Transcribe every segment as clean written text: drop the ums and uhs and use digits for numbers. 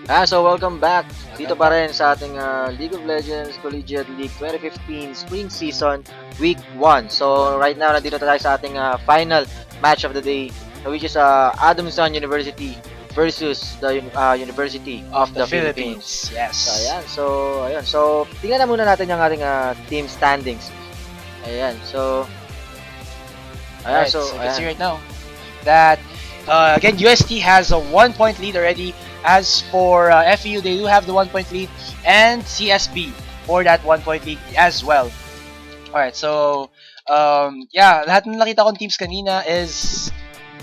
So welcome back dito pa rin sa ating League of Legends Collegiate League 2015 Spring Season Week 1. So right now, nandito tayo sa ating final match of the day, which is Adamson University versus the University of the Philippines. Yes. So ayan. So tingnan na muna natin yung ating team standings. Ayan. So Alright, so you can see right now that again UST has a 1-point lead already. As for FEU, they do have the 1-point lead, and CSB for that 1-point lead as well. Alright, so yeah, lahat ng nakita kong teams kanina is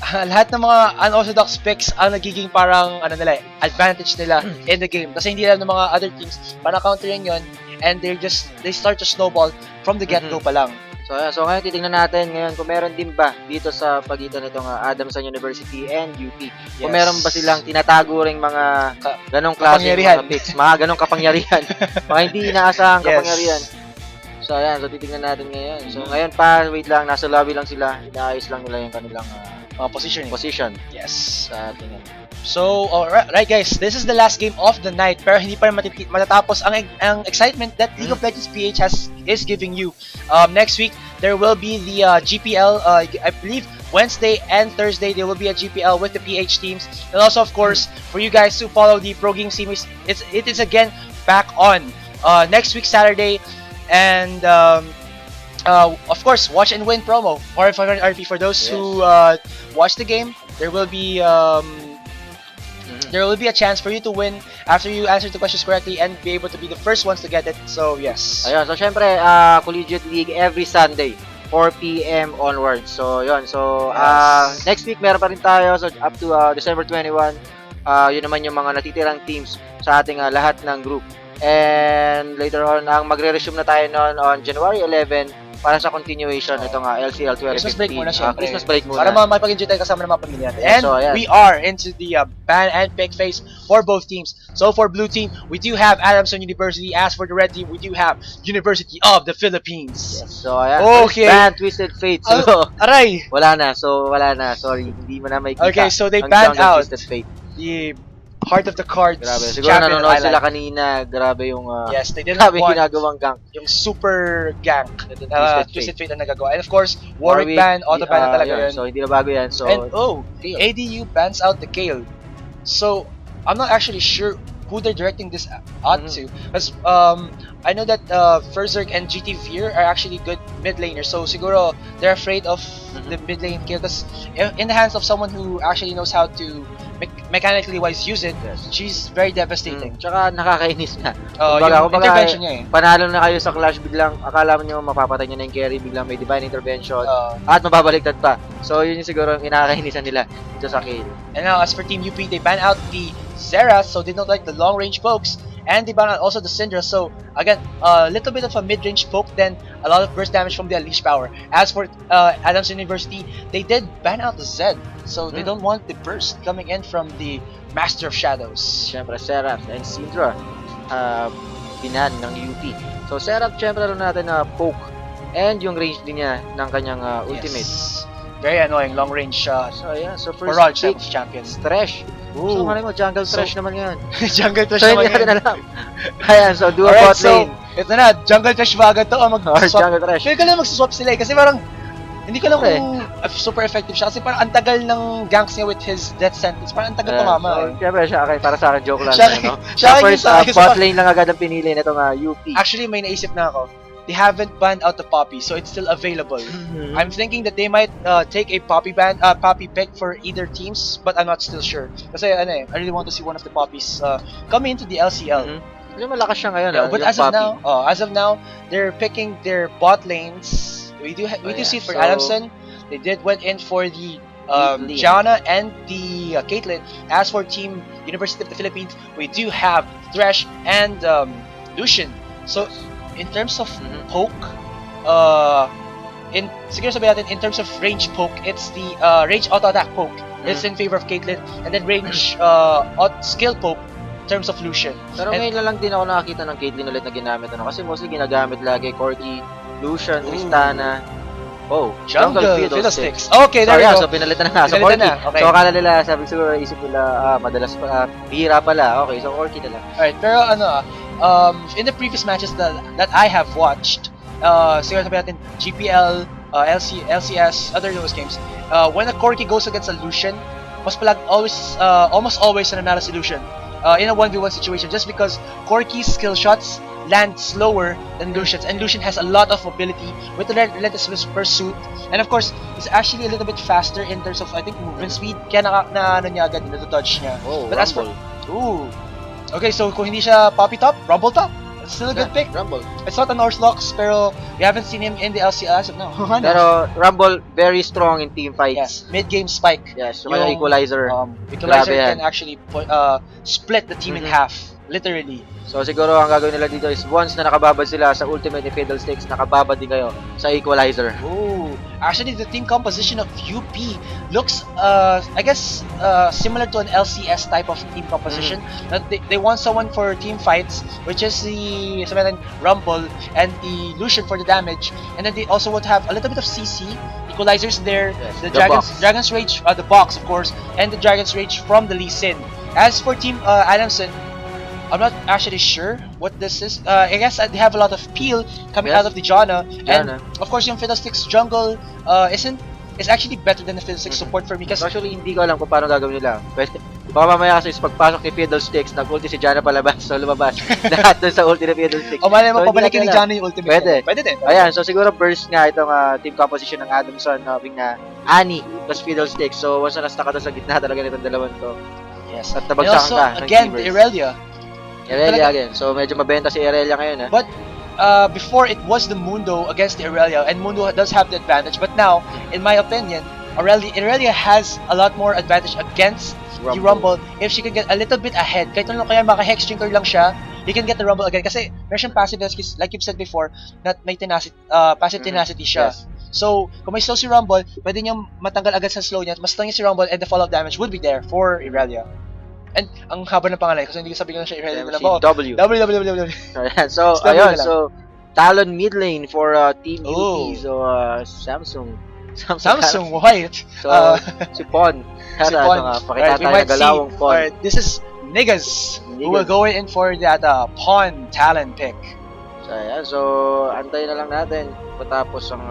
lahat ng mga unorthodox picks ang nagiging parang advantage nila in the game. Kasi hindi alam ng mga other teams para counterin yon, and they start to snowball from the get-go pa lang. So ngayon titingnan natin ngayon kung meron din ba dito sa pagitan nitong Adamson University and UP. Kung meron ba silang tinatago ring mga ganong klase mga picks, mga ganong kapangyarihan, mga hindi inaasahang kapangyarihan. So ayan, so titingnan natin ngayon. So ngayon pa, wait lang, nasa lobby lang sila, inaayos lang nila yung kanilang position. Yes. Sa ating So, alright guys, this is the last game of the night, pero hindi pa matatapos ang excitement that League of Legends PH is giving you. Next week, there will be the GPL, I believe Wednesday and Thursday, there will be a GPL with the PH teams. And also, of course, for you guys to follow the Pro Game series, it is again back on next week, Saturday. And of course, watch and win promo, or RP for those who watch the game. There will be a chance for you to win after you answer the questions correctly and be able to be the first ones to get it. So yes. Ayun, so syempre Collegiate League every Sunday 4 PM onwards. So yun. So next week meron pa rin tayo, so up to December 21. Yun naman yung mga natitirang teams sa ating lahat ng group. And later on, magre-resume na tayo noon on January 11 para sa continuation itong LCL 2015. Christmas break muna siya. Christmas break muna. Para makapag-enjoy tayo kasama ng mga pamilya natin. Yeah, and we are into the ban and pick phase for both teams. So for blue team, we do have Adamson University. As for the red team, we do have University of the Philippines. Yes, so ayan. Okay. Ban, Twisted Fate. So, aray! Wala na. Sorry. Hindi mo na may kita. Okay, so they banned out Twisted Fate. the Heart of the Cards. Grabe. Siguro nanonood sila kanina. Grabe yung yes, they didn't grabe want ginagawang gank. yung super gank. Twisted Fate ang nagagawa. And of course, Warwick Warwick ban, auto ban na talaga yun. So hindi na bago yan. So, and ADU bans out the Kale. So I'm not actually sure who they're directing this out to. Because I know that Ferzerk and GT Veer are actually good mid laners. So siguro they're afraid of the mid lane kill. Because in the hands of someone who actually knows how to mechanically wise use it, she's very devastating. Tsaka nakakainis na. Yung intervention niya panalo na kayo sa clash, biglang akala mo nyo mapapatay nyo na yung carry, biglang may divine intervention at mababaliktad pa. So yun yung siguro yung inakakainisan nila dito sa kill. And now as for Team UP, they ban out the Zera, so they don't like the long range pokes. And they ban out also the Syndra, so again, a little bit of a mid-range poke, then a lot of burst damage from the Unleash power. As for Adamson University, they did ban out the Zed, so they don't want the burst coming in from the Master of Shadows. Siyempre, Seraph and Syndra, binan ng UP. So, Seraph, siyempre, natin poke and yung range din niya ng kanyang ultimate. Very annoying, long range shot. So, yeah, so first pick, champion. Thresh. So, mo, jungle Thresh naman ngayon. Jungle Thresh so, naman hindi natin alam. Ayan, so, duo bot lane. Ito na, Jungle Thresh ba agad to o mag-swap? Jungle Thresh. Feel ko lang mag-swap sila kasi parang hindi ko lang kung super effective siya kasi parang ang tagal ng ganks niya with his death sentence. Parang ang tagal tumama. So, siyempre, para sa akin, joke lang. Siya first bot lane lang agad ang pinili nitong UP. Actually, may naisip na ako. They haven't banned out the Poppy, so it's still available. I'm thinking that they might take a Poppy pick for either teams, but I'm not still sure. Kasi I really want to see one of the Poppies coming into the LCL. Kasi malakas siya ngayon. Yeah, but as of now, they're picking their bot lanes. We do see it for Adamson. They went in for the Janna and the Caitlyn. As for Team University of the Philippines, we do have Thresh and Lucian. So in terms of poke, siguro sabihin natin, in terms of range poke, it's the range auto attack poke. It's in favor of Caitlyn, and then range skill poke in terms of Lucian. Pero ngayon lang din ako nakakita ng Caitlyn ulit na ginamit kasi mostly ginagamit lagi Corki, Lucian, Tristana. Oh, Jungle Fiddlesticks. Fiddlesticks. Okay, So, there we ayan, go. so pinalitan na nga. So, Pinalitan Corky. na, okay. So, akala nila, sabi siguro, isip nila, madalas pa, bihira pala. Okay, so Corky na lang. Alright, pero in the previous matches that I have watched, siguro sabi natin, GPL, LCS, other those games, when a Corki goes against a Lucian, almost always nananalo si Lucian in a 1v1 situation just because Corki's skill shots land slower than Lucian's, and Lucian has a lot of mobility with the relentless pursuit, and of course, he's actually a little bit faster in terms of, I think, movement speed, kaya ano niya agad, dodge niya. Oh, But as for, Rumble. okay, so kung hindi siya Poppy Top, Rumble Top, it's still a good pick. Rumble. It's not an Orthodox, pero we haven't seen him in the LCL as of now. Pero Rumble, very strong in team fights. Yes, mid-game spike. Yes, yung equalizer. Equalizer Grabe can yan. actually split the team in half, literally. So siguro ang gagawin nila dito is once na nakababad sila sa ultimate ni Fiddlesticks, nakababad din kayo sa equalizer. Ooh, actually the team composition of UP looks, I guess, similar to an LCS type of team composition. That they want someone for team fights, which is the Rumble and the Lucian for the damage, and then they also want to have a little bit of CC. Equalizers there, Yes, the box. Dragon's Rage, the box of course, and the Dragon's Rage from the Lee Sin. As for Team Adamson, I'm not actually sure what this is. I guess they have a lot of peel coming out of the Janna, and of course yung Fiddlesticks jungle is actually better than the Fiddlesticks support for me kasi actually hindi ko alam kung paano gagawin nila. Pwede, baka mamaya kasi pagpasok ni Fiddlesticks, nag-ulti si Janna palabas, so lumabas. Lahat dun sa ulti ni Fiddlesticks. o malay mo So, pabalikin hindi ni natin Janna yung ultimate. Pwede. din. Ayan, so siguro burst nga itong team composition ng Adamson, having na Annie plus Fiddlesticks. So once na nasta ka doon sa gitna talaga nitong dalawang to. Yes. At And nabagsakan also, ka ng again, T-Burst. the Irelia. Irelia again. So medyo mabenta si Irelia ngayon. But before it was the Mundo against the Irelia, and Mundo does have the advantage. But now, in my opinion, Irelia has a lot more advantage against the Rumble if she can get a little bit ahead. Kahit ano kaya maka-Hex Drinker lang siya, he can get the Rumble again. Kasi meron siyang passive, like you've said before, that may tenacity, passive tenacity siya. Yes. So, kung may slow si Rumble, pwede niyang matanggal agad sa slow niya, mas niya si Rumble, and the follow-up damage would be there for Irelia. And ang haba ng pangalan kasi hindi ko sabihin ko na siya Irelia na lang. W. Ayan, so, ayun, so, Talon mid lane for Team UP. So, Samsung White. So, si Pon. Si Pon. Pakita tayo ng galawang Pon. Alright, this is Niggas who will go in for that Pon talent pick. So, ayan. So, antayin na lang natin patapos ang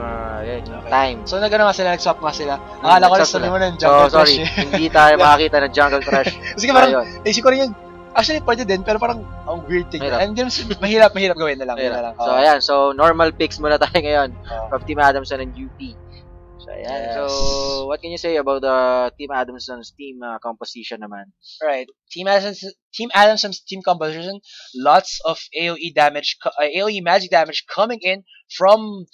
time. So, nag-swap nga sila. Akala ko sabi mo ng Jungle Crush. Crush. Hindi tayo makakita ng Jungle Crush. Kasi parang, isip ko rin yun. Actually, pwede din, pero parang ang weird thing. And mahirap gawin na lang. So, ayan. So, normal picks muna tayo ngayon from Team Adamson and UP. So, ayan. Yes. So, what can you say about Team Adamson's team composition naman? Right. Team Adamson's team composition, lots of AoE damage, AoE magic damage coming in from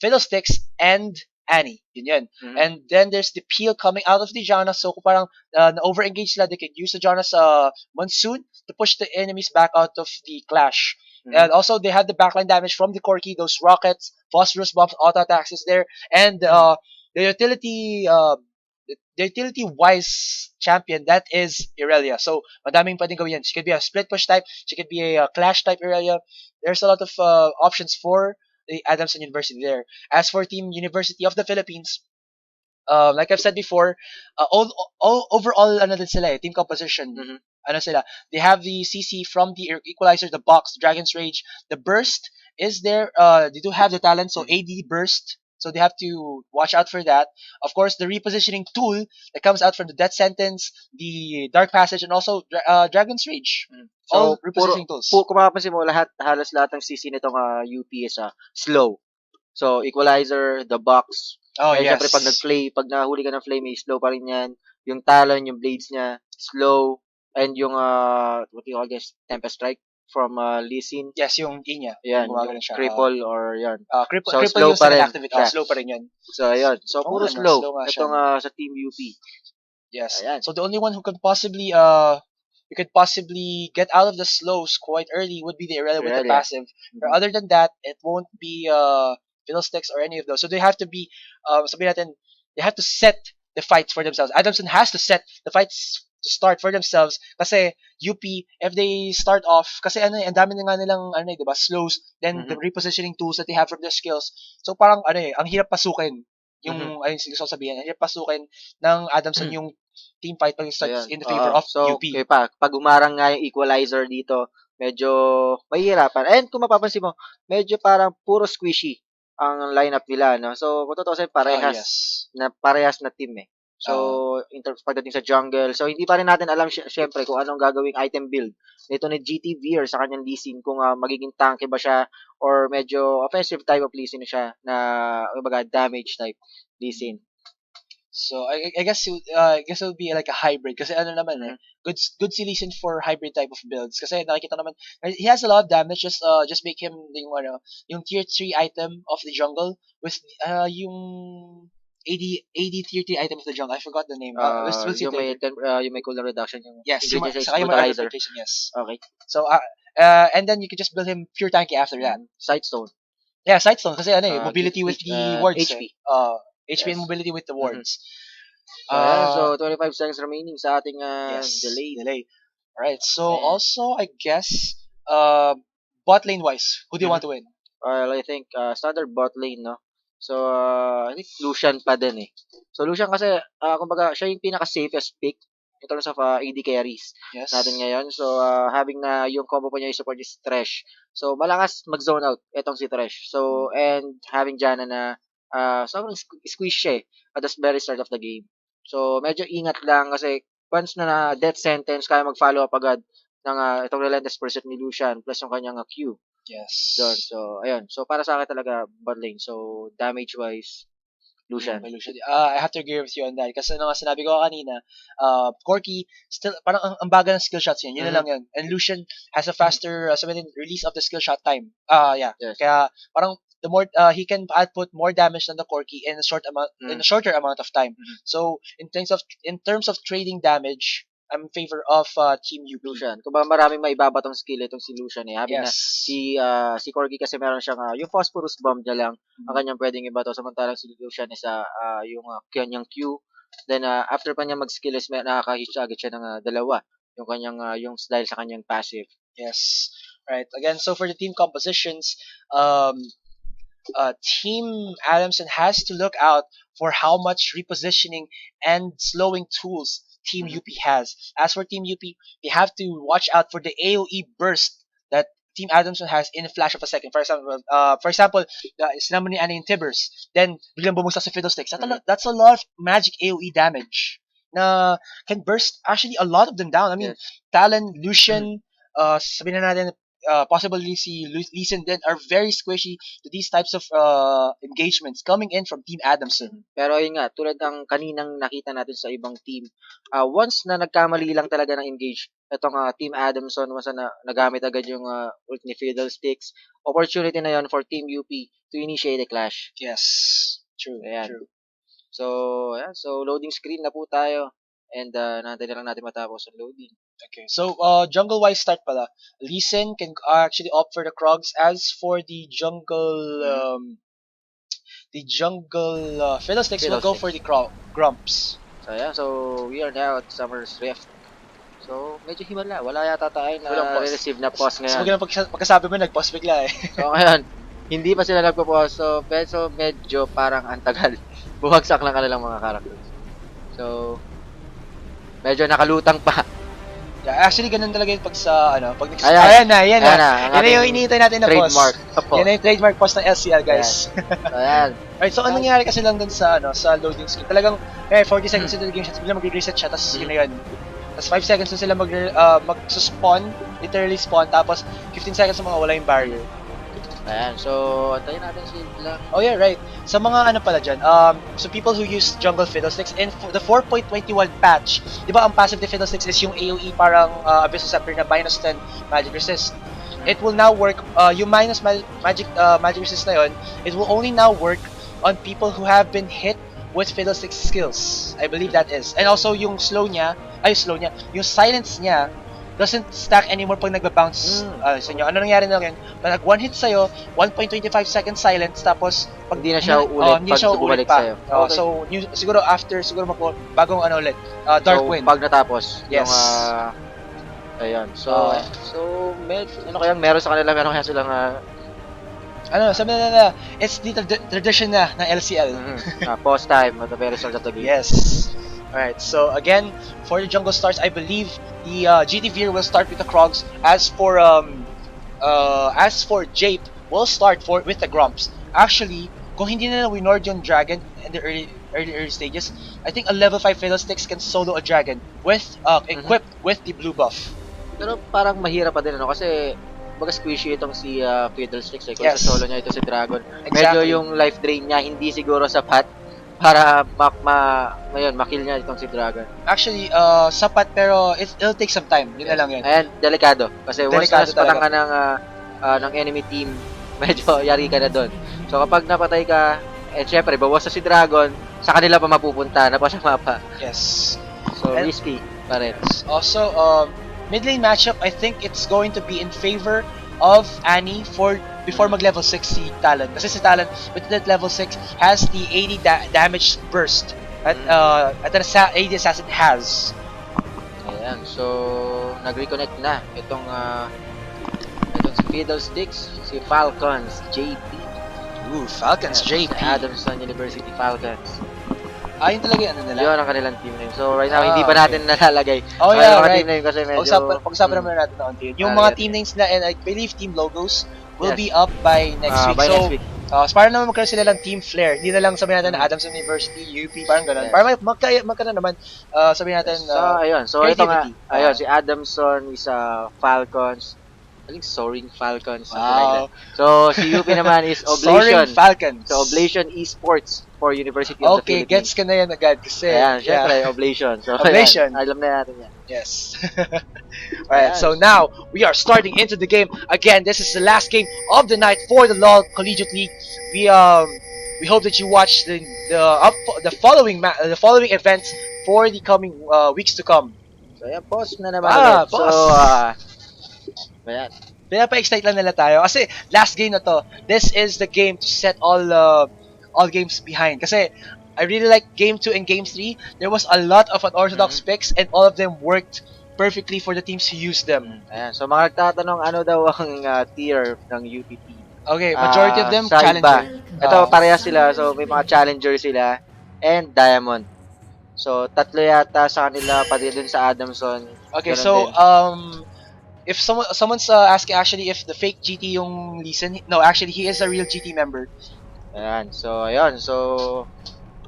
Fiddlesticks and Annie. Yun. And then there's the peel coming out of the Janna. So kung parang na-over-engage sila, they can use the Janna's Monsoon to push the enemies back out of the clash. And also they have the backline damage from the Corki, those rockets, phosphorus bombs, auto attacks is there, and the utility wise champion that is Irelia. So madaming pwedeng gawin yan. She could be a split push type, she could be a clash type Irelia. There's a lot of options for the Adamson University there. As for Team University of the Philippines, like I've said before, overall din sila team composition. Sila? They have the CC from the equalizer, the box, the Dragon's Rage, the burst is there. They do have the talent, so AD burst. So they have to watch out for that. Of course, the repositioning tool that comes out from the Death Sentence, the Dark Passage, and also Dragon's Rage. All repositioning tools. Kung mapapansin mo, halos lahat ng CC nitong UP is slow. So, equalizer, the box. Siyempre, pag nahuli ka ng flame, may slow pa rin yan. Yung talon, yung blades niya, slow. And yung, what do you call this, Tempest Strike from Lee Sin. Yes, yung E niya. Yan, yung cripple or yan. Cripple slow yung pa rin. Slow pa rin yun. So, ayun. So, puro slow. Itong sa Team UP. Yes. Ayan. So, the only one who could possibly get out of the slows quite early would be the Irelia with the passive. But other than that, it won't be Fiddlesticks or any of those. So they have to be, sabihin natin, they have to set the fights for themselves. Adamson has to set the fights to start for themselves kasi UP if they start off kasi ano ang dami na nga nilang ano 'di ba slows then the repositioning tools that they have from their skills. So parang ano ang hirap pasukin yung ayun gusto ko sabihin, ang hirap pasukin ng Adamson yung team fight pag starts in the favor of So, UP. kaya pag umarang nga yung equalizer dito, medyo mahihirapan. And kung mapapansin mo, medyo parang puro squishy ang lineup nila, no? So, kung totoo sa'yo, parehas na team eh. So, in terms pagdating sa jungle, so hindi pa rin natin alam syempre kung anong gagawing item build nito ni GT Veer sa kanyang Lee Sin, kung magiging tanky ba siya or medyo offensive type of Lee Sin siya na kumbaga damage type Lee Sin. So I guess it would be like a hybrid kasi ano naman good solution for hybrid type of builds kasi nakikita naman he has a lot of damage, just make him yung tier 3 item of the jungle with yung AD tier 3 item of the jungle. I forgot the name. We'll see yung may cooldown reduction yung yes, saka yung brutalizer. Yes. Okay. So and then you can just build him pure tanky after that. Sightstone. Yeah, Sightstone kasi mobility with the wards. HP. HP and mobility with the wards. So 25 seconds remaining sa ating delay. Alright, so also I guess bot lane wise, who do you want to win? Well, I think standard bot lane, no? So I think Lucian pa din eh. So Lucian kasi kumbaga siya yung pinaka-safest pick in terms of AD carries natin ngayon. So having na yung combo pa niya yung support is Thresh. So malakas mag-zone out itong si Thresh. So and having Janna na sobrang squeeze siya at the very start of the game. So medyo ingat lang kasi once na death sentence kaya mag-follow up agad ng itong relentless pursuit ni Lucian plus yung kanyang Q. Yes. So ayun. So para sa akin talaga bot lane. So damage wise Lucian. I have to agree with you on that kasi nga sinabi ko kanina, Corki still parang ang bagal ng skill shots niya. Yun na lang yun. And Lucian has a faster release of the skill shot time. Yes. Kaya parang the more he can output more damage than the Corki in a shorter amount of time. So in terms of trading damage, I'm in favor of Team UP. Lucian. Kung ba maraming maibabatong skill itong si Lucian eh. Habang na si Corgi kasi meron siyang yung phosphorus bomb niya lang ang kanyang pwedeng ibato, samantalang si Lucian is yung kanyang Q. Then after pa niya mag-skill is nakaka-hit siya agad siya ng dalawa. Yung kanyang yung dahil sa kanyang passive. Yes. Right. Again, so for the team compositions, Team Adamson has to look out for how much repositioning and slowing tools Team UP has. As for Team UP, they have to watch out for the AoE burst that Team Adamson has in a flash of a second. For example, sinama ni Ana yung Tibbers, then biglang bumagsak sa Fiddlesticks. That's a lot of magic AoE damage na can burst actually a lot of them down. I mean, Talon, Lucian, sabihin na natin, possibly si Lee Sin din are very squishy to these types of engagements coming in from Team Adamson. Pero ayun nga, tulad ng kaninang nakita natin sa ibang team, once na nagkamali lang talaga ng engage, itong Team Adamson, once na nagamit agad yung ult ni Fiddlesticks, opportunity na yon for Team UP to initiate a clash. Yes, true. True. So, so loading screen na po tayo. And natin na lang natin matapos ang loading. Okay. So, jungle-wise start pala. Lee Sin can actually opt for the Krogs. As for the jungle, Fiddlesticks will go for the Grumps. So, so we are now at Summer's Rift. So, medyo himala. Wala yata tayo na receive na pause ngayon. So, pagkasabi mo, nag-pause bigla eh. So, ngayon, hindi pa sila nagpo-pause. So, medyo parang antagal. Bumagsak lang kanilang mga characters. So, medyo nakalutang pa. Yeah, actually, ganun talaga yung pag ayan na. Yan yung iniintay natin na trademark pause. Yan na yung trademark pause ng LCL, guys. Ayan. Alright, so anong nangyari kasi lang dun sa loading screen? Talagang 40 seconds into the game, bigla mag-reset siya, tapos yun na yun. Tapos 5 seconds na sila mag-spawn, literally spawn, tapos 15 seconds na mga wala yung barrier. Ayan, so antayin natin sila. Oh yeah, right. Sa mga ano pala dyan, so people who use jungle Fiddlesticks, in the 4.21 patch, di ba ang passive de Fiddlesticks is yung AoE parang Abyssal Scepter na minus 10 magic resist. It will now work, yung minus magic resist na yun, it will only now work on people who have been hit with Fiddlesticks skills. I believe that is. And also yung yung silence niya doesn't stack anymore pag nagba-bounce sa inyo. Ano nangyari na lang? Pag nag-one hit sa'yo, 1.25 seconds silence, tapos pag hindi na siya ulit hindi pag siya bumalik pa. sa'yo. Okay. So, siguro after, bagong ano ulit, Dark so, Wind. pag natapos, Yes. yung ayun. So, meron sa kanila, meron kaya silang sabi na, it's the tradition na ng LCL. pause time at the very start of the game. Yes. Alright, so again, for the jungle starts, I believe the GTV will start with the Krogs. As for Jape, we'll start with the Grumps. Actually, kung hindi na winord yung Dragon in the early stages, I think a level 5 Fiddlesticks can solo a Dragon with equipped with the blue buff. Pero parang mahirap pa din kasi baga squishy itong si Fiddlesticks kung Yes. sa solo niya ito si Dragon. Exactly. Medyo yung life drain niya hindi siguro sapat para makill niya itong si Dragon. Actually, sapat pero it'll take some time. Yun na lang yun. And delikado kasi once Delikado na patang ka ng enemy team, medyo yari ka na doon. So kapag napatay ka, syempre bawas na si Dragon, sa kanila pa mapupunta na pa sa mapa. Yes. So risky pa rin. Also, mid lane matchup, I think it's going to be in favor of Annie before mag-level 6 si Talon. Kasi si Talon, with that level 6, has the 80 damage burst at an AD Assassin has. Ayan, so nag-reconnect na itong si Fiddlesticks, si Falcons, JP. Falcons, JP. Adamson University Falcons. Yun talaga yung ano nila. Yun ang kanilang team name. So right now, hindi pa natin nalalagay. Oh yeah, right. Team name kasi medyo... Pag-usapan naman natin na konti. Yung mga team names na and I believe team logos will be up by next week. Next week. Para naman magkaroon sila ng team flair. Hindi na lang sabihin natin na Adamson University, UP, parang ganun. Yes. Para magkaroon naman, sabihin natin so ito nga, si Adamson is Falcons. I think Soaring Falcons. Wow. Like so, si UP naman is Oblation. Soaring Falcons. So, Oblation Esports for University of the Philippines. Okay, gets ka na yan agad kasi. Ayan, syempre, Oblation. So, Oblation. Alam na natin yan. Yes. Alright, so now, we are starting into the game. Again, this is the last game of the night for the LoL Collegiate League. We hope that you watch the following events for the coming weeks to come. So, ayan, pause na naman ulit. Pause. So, ayan. Pinapa-excite lang nila tayo kasi last game na to, this is the game to set all games behind. Kasi I really like game 2 and game 3. There was a lot of unorthodox picks and all of them worked perfectly for the teams who used them. Ayan. So mga nagtatanong ano daw ang tier ng UPT. Okay, majority of them sa challenger. Ito parehas sila. So may mga challenger sila and diamond. So tatlo yata sa kanila pati dun sa Adamson. Okay, ganun so din. if someone's asking actually if the fake GT yung Lee Sin, no, actually he is a real GT member. Ayan, so ayun, so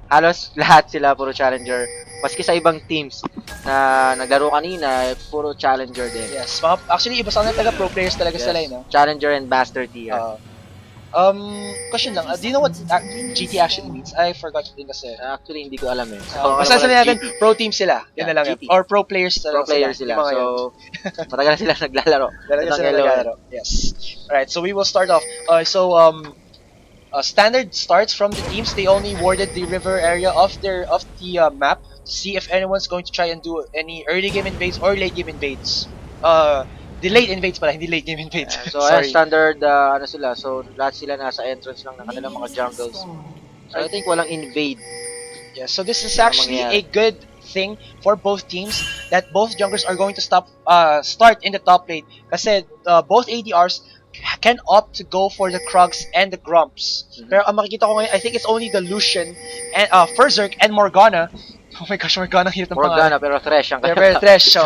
halos lahat sila puro challenger. Maski sa ibang teams na naglaro kanina, puro challenger din. Yes, actually iba sa kanila taga pro players talaga sila, no? Challenger and master tier. Question lang, do you know what GT actually means? I forgot din kasi. Actually, hindi ko alam eh. Basta sabihin natin, pro team sila. Yun na lang GT. yun. Or pro players Pro players sila. So, matagal na sila naglalaro. Yes. Alright, so we will start off. Standard starts from the teams. They only warded the river area of the map to see if anyone's going to try and do any early game invades or late game invades. The late invades pala, hindi late game invades. So, standard, ano sila. So, lahat sila nasa entrance lang ng kanilang mga jungles. So, I think walang invade. Yeah, so this is actually a good thing for both teams that both junglers are going to start in the top lane. Kasi both ADRs can opt to go for the Krugs and the Grumps. Pero ang makikita ko ngayon, I think it's only the Lucian and Ferzerk and Morgana. Oh my gosh, Morgana, hirap ng Morgana, pero Thresh ang Pero Thresh,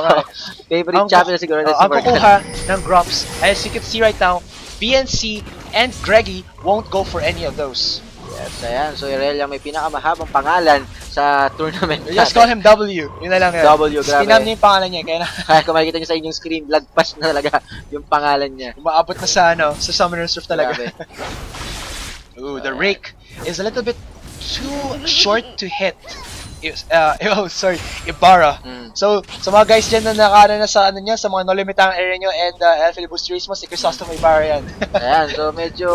favorite champion siguro na si Ang Morgana. kukuha ng Grumps, as you can see right now, BNC and Greggy won't go for any of those. Yes, ayan. So, Irelia may pinakamahabang pangalan sa tournament. Just call him W. Yun na lang yun. W, grabe. Spinam niya yung pangalan niya. Kaya kung makikita niyo sa inyong screen, lagpas na talaga yung pangalan niya. Umaabot na sa Summoner's Rift talaga. Ooh, the rake is a little bit too short to hit. Ibarra. So, sa mga guys dyan na nakana na sa sa mga no-limitang area nyo and Filibusterismo, si Chrysostom Ibarra yan. Ayan, so medyo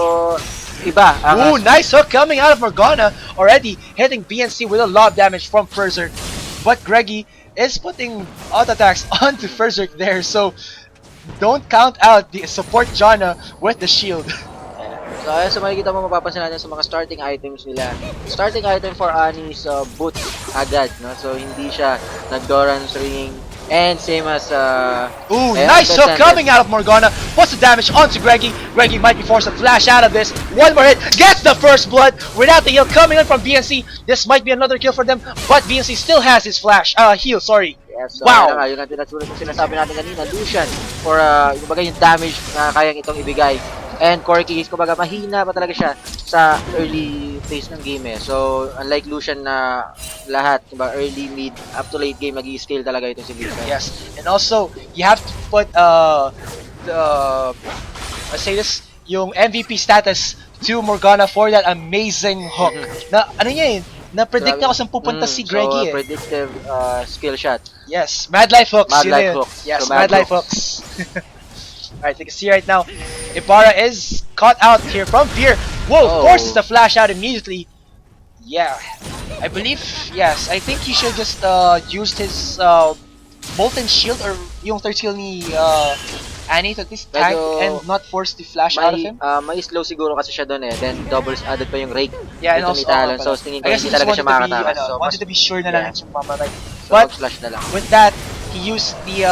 iba. Ooh, nice hook coming out of Morgana already, hitting BNC with a lot of damage from Ferzerk. But Greggy is putting auto attacks onto Berserk there, so don't count out the support Janna with the shield. So ayun, so makikita mo, mapapansin natin sa mga starting items nila. Starting item for Annie is boots agad, no? So hindi siya nag-Doran's ring. And same as Ooh, ayun, nice hook Sentence. coming out of Morgana. Puts the damage onto Greggy. Greggy might be forced to flash out of this. One more hit, gets the first blood without the heal coming in from BNC. This might be another kill for them, but BNC still has his flash. Heal, sorry. Yes, so Wow. ayun nga, yun ang tinatulad yung sinasabi natin kanina, Lucian, for yung damage na kayang itong ibigay. And Corky, kumbaga mahina pa talaga siya sa early phase ng game eh. So, unlike Lucian na lahat, kumbaga early, mid, up to late game, nag-i-scale talaga itong si Lucian. Yes, and also you have to put let's say this, yung MVP status to Morgana for that amazing hook. Na ano niya na-predict na ako saan pupunta si Greggy so, predictive skill shot. Yes, Mad Life hooks. Mad yun Life yun. hooks. Yes, So, Mad Mad Life hooks. Alright, you can see right now, Ibarra is caught out here from Fear. Whoa, forces the flash out immediately. Yeah, I believe, yes, I think he should just used his Molten Shield or yung third skill ni Annie to at least tank and not force the flash out of him. May slow siguro kasi siya doon eh. Then doubles added pa yung rake. Yeah, and also, Talon. So tingin ko I guess hindi he just talaga siya wanted to be, makakatakas. So wanted to be sure na lang yung mamatay. so But slash na lang. with that, he used the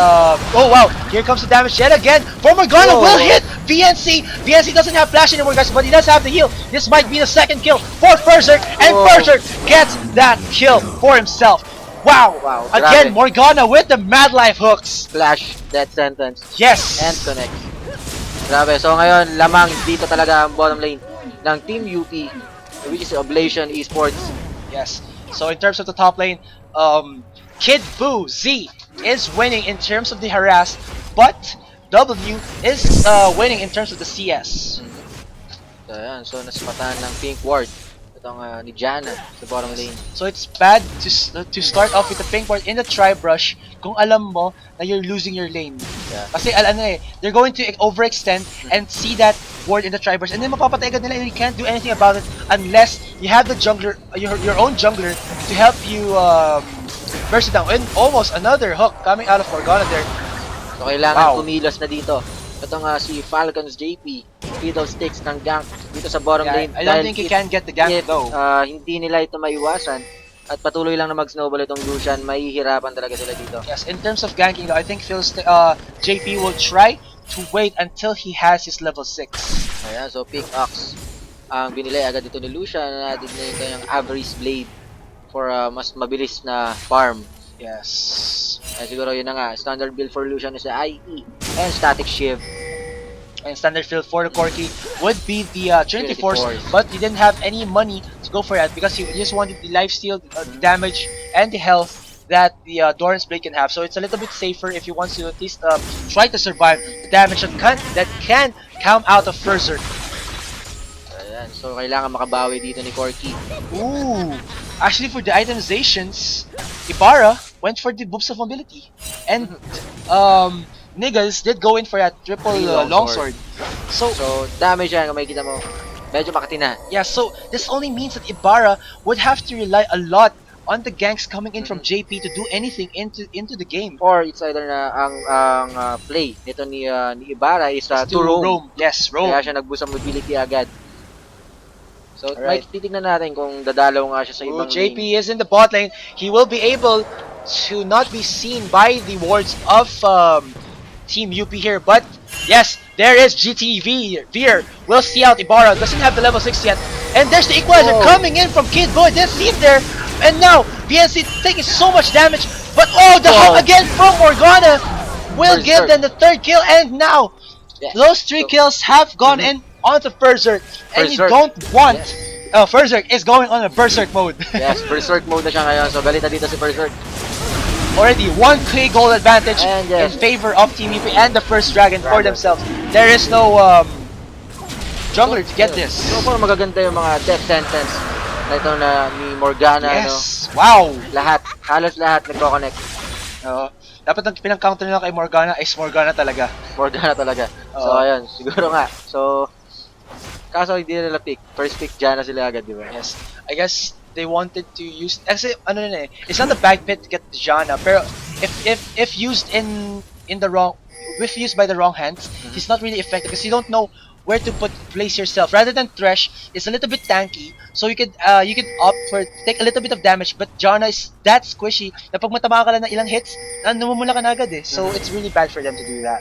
oh wow, here comes the damage yet again. For Morgana will hit VNC. VNC doesn't have flash anymore, guys, but he does have the heal. This might be the second kill for Berserk, and Berserk gets that kill for himself. Wow. Again, Grabe. Morgana with the Mad Life hooks. Flash, death sentence, Yes. and connect. Grabe. So ngayon, lamang dito talaga ang bottom lane ng Team UP, which is Oblation Esports. Yes. So in terms of the top lane, Kid Buu Z is winning in terms of the harass, but W is winning in terms of the CS. So ayan, so nasmatan ng Pink Ward itong ni Janna sa bottom lane. So it's bad to start off with the pink ward in the tri-brush kung alam mo na you're losing your lane. Yeah. Kasi they're going to overextend and see that ward in the tri-brush, and then mapapatay agad nila and you can't do anything about it unless you have the jungler, your own jungler to help you burst it down. And almost another hook coming out of Morgana there. So kailangan kumilos na dito. Ito nga si Falcons JP, Fiddlesticks ng gank dito sa bottom lane. I don't think he can get the gank though. Hindi nila ito maiwasan at patuloy lang na mag-snowball itong Lucian, mahihirapan talaga sila dito. Yes, in terms of ganking though, I think JP will try to wait until he has his level 6. Ayan, so pickaxe ang binili agad dito ni Lucian, natin na yung kanyang Avarice Blade for mas mabilis na farm. Yes. Siguro yun na nga, standard build for Lucian is the IE and Static Shiv. And standard field for the Corky would be the Trinity Force, but he didn't have any money to go for that because he just wanted the lifesteal, the damage, and the health that the Doran's Blade can have. So it's a little bit safer if he wants to at least try to survive the damage that can come out of Berserk. Ayan, so kailangan makabawi dito ni Corky. Ooh, actually for the itemizations, Ibarra went for the boost of mobility, and Niggas did go in for that triple longsword. So damage yan, kung makikita mo, medyo makati na. Yeah, so this only means that Ibarra would have to rely a lot on the ganks coming in from JP to do anything into the game. Or it's either na ang play nito ni Ibarra is to roam. Yes, roam. Kaya siya nag-boost ang mobility agad. So, Alright. Titignan natin kung dadalaw nga siya sa ibang JP lane. is in the bot lane. He will be able to not be seen by the wards of Team UP here, but yes, there is GTV. Veer will see out Ibarra, doesn't have the level 6 yet, and there's the equalizer coming in from Kid Boy. There's Leaf there, and now BNC taking so much damage, but the hook again from Morgana will give them the third kill, and now those 3 kills have gone in onto Berserk, and you don't want Berserk is going on a Berserk mode. Yes, Berserk mode na siya ngayon, so galit na dito si Berserk. Already 1k gold advantage And in favor of Team UP and the first dragon for themselves. There is no jungler to get this. So parang magaganda yung mga death sentence na ito na ni Morgana. Yes, wow! Halos lahat nagko-connect. Dapat ang pinang-counter nila kay Morgana is Morgana talaga. Morgana talaga. So ayun, siguro nga. So Kaso hindi nila pick. First pick Janna sila agad, di ba? Yes. I guess they wanted to use kasi ano na eh, it's not a bad pick to get Janna, pero if used in the wrong, if used by the wrong hands, he's not really effective because you don't know where to place yourself. Rather than Thresh, it's a little bit tanky, so you could opt for take a little bit of damage, but Janna is that squishy na pag matama ka lang ng ilang hits, namumula ka na agad eh. So it's really bad for them to do that.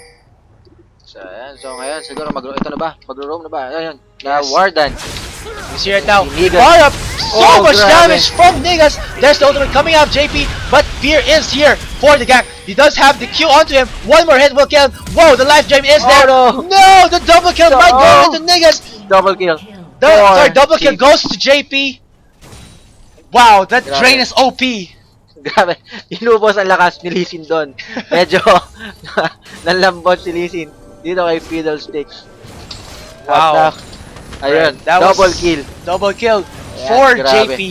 So, ayan. So, ngayon, siguro ito na ba? Magro-roam na ba? Ayan. Yes. Warden. You see right now, Nigas. Bara, so Oh, much grabe. damage from Nigas. There's the ultimate coming out of JP, but Fear is here for the gang. He does have the Q onto him. One more hit will kill him. Whoa, the life drain is there. No, the double kill might go into Nigas. Double kill. Double kill goes to JP. Wow, that Grabe. drain is OP. Grabe. Inubos ang lakas ni Lee Sin doon. Medyo nanlambot si Lee Sin dito kay Fiddlesticks. Wow. Ayun, That double was kill. Double kill Ayan, for grabe. JP.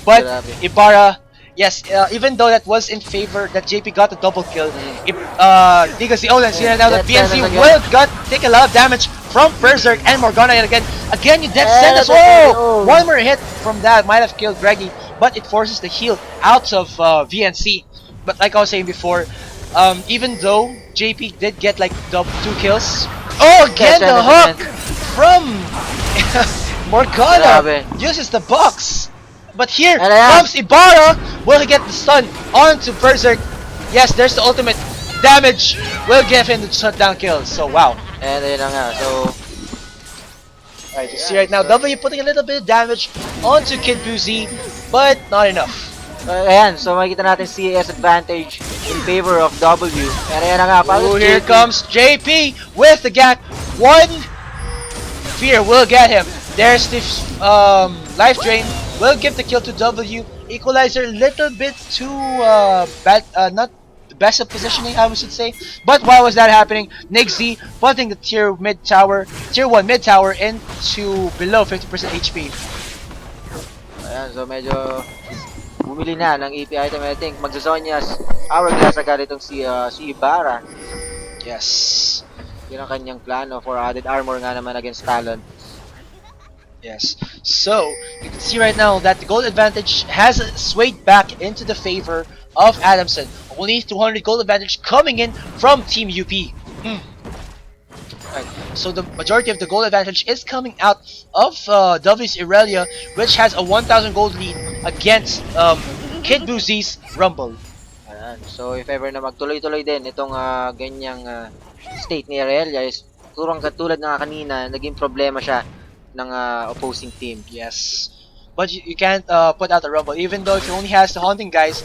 But Grabe. Ibarra, yes, even though that was in favor that JP got the double kill, because the Olens, now the Death PNC sentence will take a lot of damage from Berserk and Morgana yet again. Again, you death sentence. Oh! One more hit from that might have killed Greggy, but it forces the heal out of VNC. But like I was saying before, even though JP did get like 2 kills, again the hook from Morgana Grabe. uses the box. But here Ano yan? comes Ibarra. Will he get the stun onto Berserk? Yes, there's the ultimate damage. Will give him the shutdown kill. So wow. And ayun na nga. So, Alright, you see right now, W putting a little bit of damage onto Kid Boozy, but not enough. ayan. So, makikita natin CS advantage in favor of W. And ayan na nga. Oh, here comes JP with the gap. One Fear will get him. There's the life drain. Will give the kill to W. Equalizer little bit too bad, not the best of positioning, I should say. But while was that happening, Nixie putting the tier 1 mid tower into below 50% HP. Ayan. So, medyo bumili na ng EP item. I think Magsazonyas Hourglass agad itong si Ibarra. Yes. Yun ang kanyang plano for added armor nga naman against Talon. Yes. So, you can see right now that the gold advantage has swayed back into the favor of Adamson. Only 200 gold advantage coming in from Team UP. Right. So the majority of the gold advantage is coming out of W's Irelia, which has a 1,000 gold lead against Kid Boozy's Rumble. Ayan. So, if ever na magtuloy-tuloy din itong ganyang state ni Aurelia is turang katulad na kanina, naging problema siya ng opposing team. Yes. But you can't put out the Rumble. Even though if he only has the Haunting guys,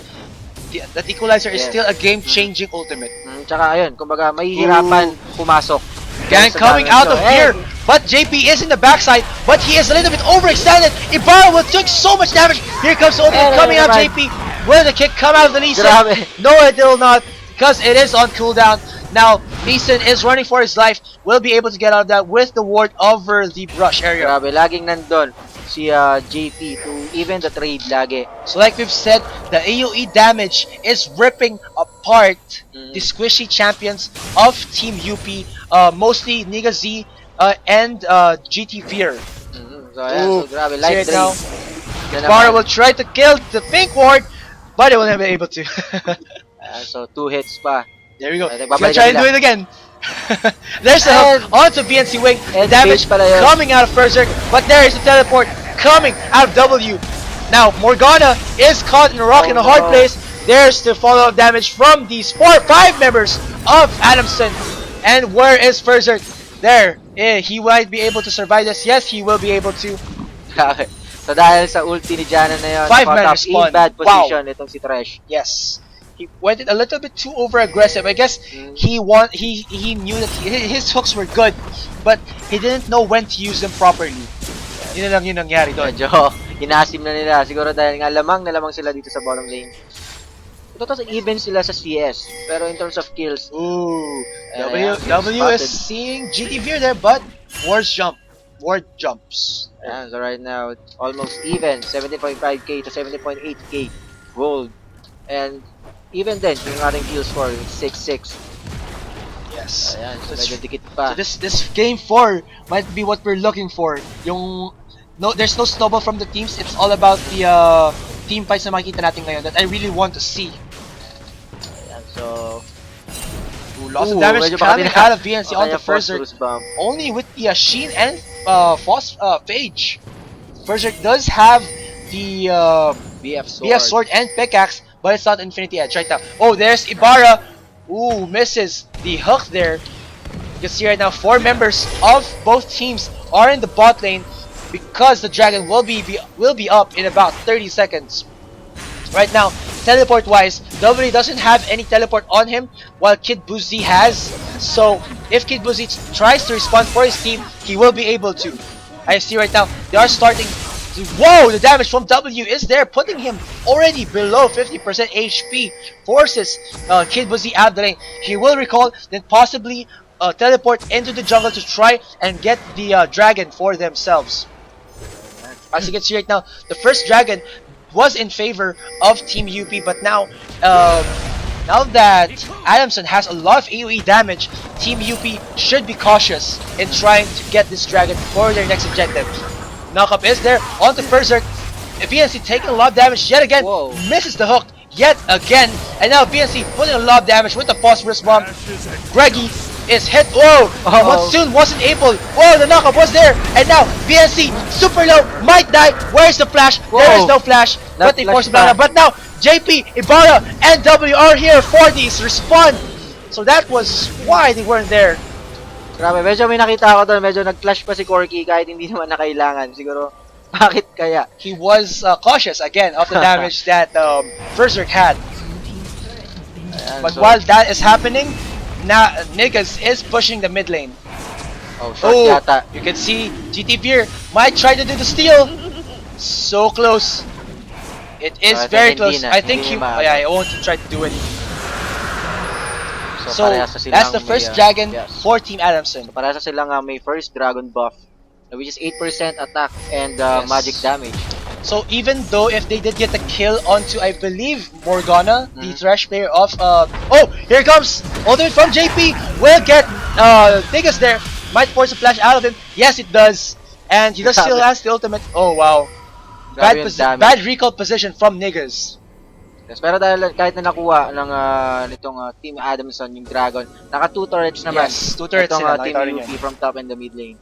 that Equalizer is Yes. still a game-changing ultimate. Tsaka ayun, kumbaga mahihirapan pumasok. Gang Sa coming damage. out of So, here, but JP is in the backside, but he is a little bit overextended. Ibarra will take so much damage. Here comes the ultimate coming out, JP. Will the kick come out of the Lee Sin? Grabe. No, it will not, because it is on cooldown. Now, Lee Sin is running for his life. Will be able to get out of that with the ward over the brush area. Grabe, laging nandun si JP to even the trade lagi. So like we've said, the AoE damage is ripping apart the squishy champions of Team UP, mostly Niga Z and GT Fear. So ayan, so grabe, life See it now. drain. Ibarra will try to kill the pink ward, but it will never be able to. So 2 hits pa. There we go. Ay, He's gonna try to do it again. There's the hook onto BNC Wing. The and damage base pala yun. coming out of Berserk, but there is the teleport coming out of W. Now Morgana is caught in a rock in a hard no. place. There's the follow-up damage from these 4-5 members of Adamson. And where is Berserk? There. He might be able to survive this. Yes, he will be able to. Grabe. So dahil sa ulti ni Jana na yun, 5-man caught up respawn. in bad Wow. position itong si Thresh. Yes. He went it a little bit too over aggressive. I guess he knew that his hooks were good, but he didn't know when to use them properly. Yun lang yung nangyari doon. Medyo inasim na nila. Siguro dahil nga lamang na lamang sila dito sa bottom lane. Totoo even sila sa CS. Pero in terms of kills, Ooh, ayan, W is spotted. seeing GT Veer there, but ward jumps. Ayan, so right now, almost even. 70.5k to 70.8k gold. And even then, yung ating kill score, 6-6. Yes. Yes. Ayan, so So medyo dikit pa. So this game 4 might be what we're looking for. Yung there's no snowball from the teams. It's all about the team fights na makikita natin ngayon that I really want to see. Ayan, so Lots of damage coming out of VNC on the Berserk. Only with the Sheen and Phage. Berserk does have the BF sword and pickaxe, but it's not Infinity Edge right now. Oh, there's Ibarra. Ooh, misses the hook there. You can see right now 4 members of both teams are in the bot lane because the dragon will be up in about 30 seconds. Right now, teleport wise, W doesn't have any teleport on him while Kid Boozy has. So if Kid Boozy tries to respond for his team, he will be able to. I see right now they are starting. Whoa, the damage from W is there, putting him already below 50% HP. Forces Kid Boozy out the lane. He will recall, then possibly teleport into the jungle to try and get the dragon for themselves. As you can see right now, the first dragon was in favor of Team UP, but now that Adamson has a lot of AoE damage, Team UP should be cautious in trying to get this dragon for their next objective. Knockup is there onto Berserk. VNC taking a lot of damage yet again. Whoa. Misses the hook yet again, and now VNC putting a lot of damage with the phosphorus bomb. Greggy is hit. Whoa! Monsoon wasn't able. Whoa, the knockup was there, and now VNC super low, might die. Where's the flash? Whoa. There is no flash, but they force the But now JP, Ibarra, and W are here for these respawn. So that was why they weren't there. Grabe, medyo may nakita ako doon, medyo nag-clash pa si Corky kahit hindi naman na kailangan. Siguro, bakit kaya? He was cautious again of the damage that Berserk had. Ayan, But so, while that is happening, now Niggas is pushing the mid lane. oh, short yata. You can see GT Veer might try to do the steal. So close. It is very close. I think he won't try to do it. So that's the first dragon for Team Adamson. So, parehas na silang may first dragon buff, which is 8% attack and magic damage. So even though if they did get the kill onto, I believe, Morgana, the Thresh player of oh, here comes Ultimate from JP, will get Niggas there, might force a flash out of him. Yes, it does, and he does still has the ultimate. Oh wow, bad recall position from Niggas. Yes, pero dahil kahit na nakuha ng nitong Team Adamson yung dragon, naka 2 turrets naman. Yes, 2 turrets itong sila, Team UP from top and the mid lane.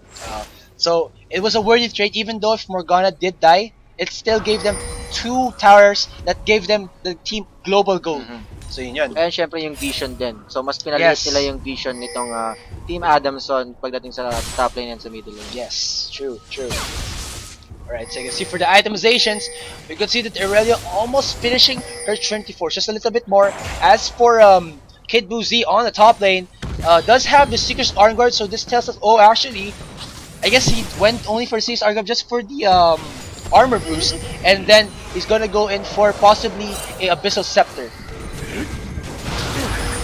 So it was a worthy trade, even though if Morgana did die, it still gave them 2 towers that gave them the team global gold. So yun. And syempre yung vision din. So mas pinalit nila yung vision nitong Team Adamson pagdating sa top lane and sa middle lane. Yes, true. Alright, so you can see for the itemizations, we could see that Aurelia almost finishing her 24, just a little bit more. As for Kid Boozy on the top lane, does have the Seeker's Arm Guard, so this tells us, oh actually, I guess he went only for Seeker's Arm Guard just for the armor boost, and then he's gonna go in for possibly a Abyssal Scepter.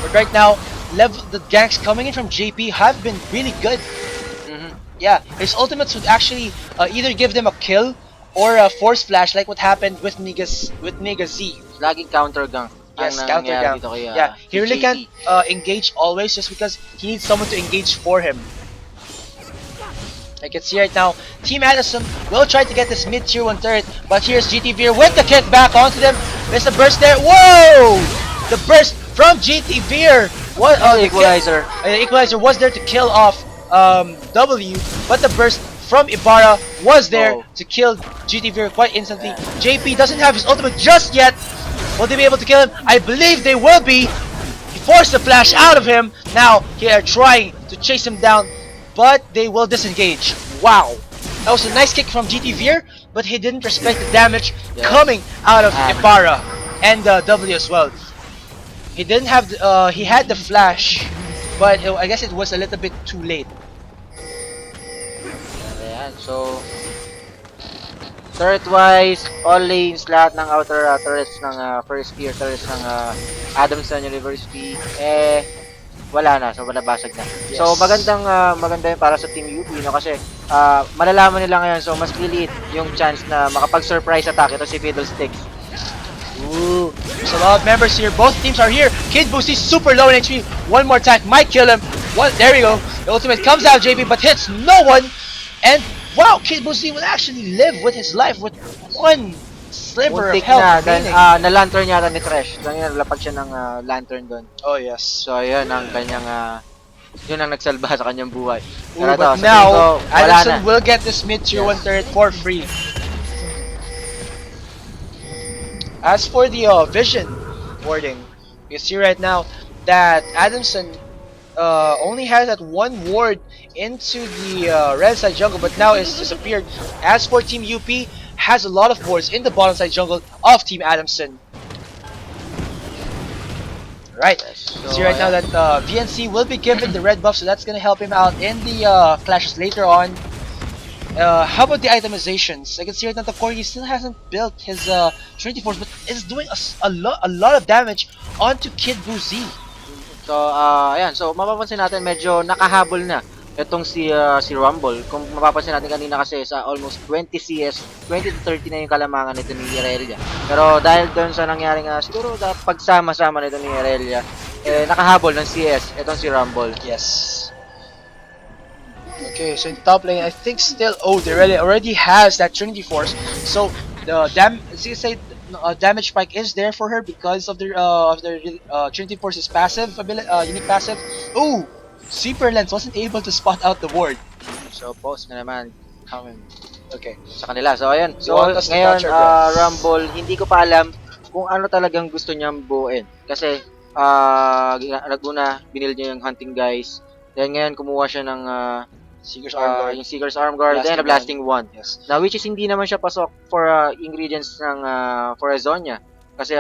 But right now, the ganks coming in from JP have been really good. Yeah, his ultimates would actually either give them a kill or a force flash, like what happened with Niggas Z. Laging counter gang. Yes, counter gang. Yeah, he really can't engage always just because he needs someone to engage for him. I can see right now, Team Addison will try to get this mid-tier 1 turret, but here's GT Veer with the kick back onto them. There's a burst there. Whoa! The burst from GT Veer. What? The equalizer. The equalizer was there to kill off W, but the burst from Ibarra was there to kill GT Veer quite instantly. JP doesn't have his ultimate just yet. Will they be able to kill him? I believe they will be. He forced the flash out of him. Now they are trying to chase him down, but they will disengage. Wow, that was a nice kick from GT Veer, but he didn't respect the damage coming out of Ibarra and W as well. He didn't have he had the flash, but I guess it was a little bit too late. Ayan, so turret-wise, all lanes, lahat ng outer turrets ng first tier turrets ng Adamson University, wala na, so malabasag na. Yes. So maganda yun para sa Team UP, no? Kasi malalaman nila ngayon, so mas lilit yung chance na makapag-surprise attack ito si Fiddlesticks. Ooh, there's a lot of members here. Both teams are here. Kid Boozy super low in HP. One more attack might kill him. What? There we go. The ultimate comes out, JP, but hits no one. And wow, Kid Buzi will actually live with his life with one sliver of Muntik health na, dahil remaining. na-lantern yata ni Thresh. Dahil nalapag siya ng lantern doon. Oh yes. So, ayun ang kanyang, yun ang nagsalba sa kanyang buhay. Ooh, Pero but ito, now, sabihin ko, wala Adamson na. will get this mid tier 1 turret for free. As for the vision warding, you see right now that Adamson only has that one ward into the red side jungle, but now it's disappeared. As for Team UP, has a lot of wards in the bottom side jungle of Team Adamson. Right, So, see right now that VNC will be given the red buff, so that's gonna help him out in the clashes later on. How about the itemizations? I can see right now the core he still hasn't built his Trinity Force, but is doing a lot of damage onto Kid Buzi. So, ayan. So, mapapansin natin medyo nakahabol na itong si Rumble. Kung mapapansin natin kanina kasi sa almost 20 CS, 20 to 30 na yung kalamangan nito ni Irelia. Pero dahil doon sa nangyaring siguro pagsama-sama nito ni Irelia, nakahabol ng CS itong si Rumble. Yes. Okay, so in top lane, I think still, they already has that Trinity Force. So the damage spike is there for her because of their Trinity Force's passive ability, unique passive. Ooh, Super Lens wasn't able to spot out the ward. So, pause na naman. Okay. Sa kanila. So, ayan. So, want us to ngayon, catch her breath? Rumble, hindi ko pa alam kung ano talagang gusto niyang buuin. Kasi, naguna, binil niya yung hunting guys. Then, ngayon, kumuha siya ng Seeker's Arm Guard. yung Seeker's Arm Guard, then a Blasting Wand. Yes. Now, which is hindi naman siya pasok for ingredients ng for a Zonya. Kasi,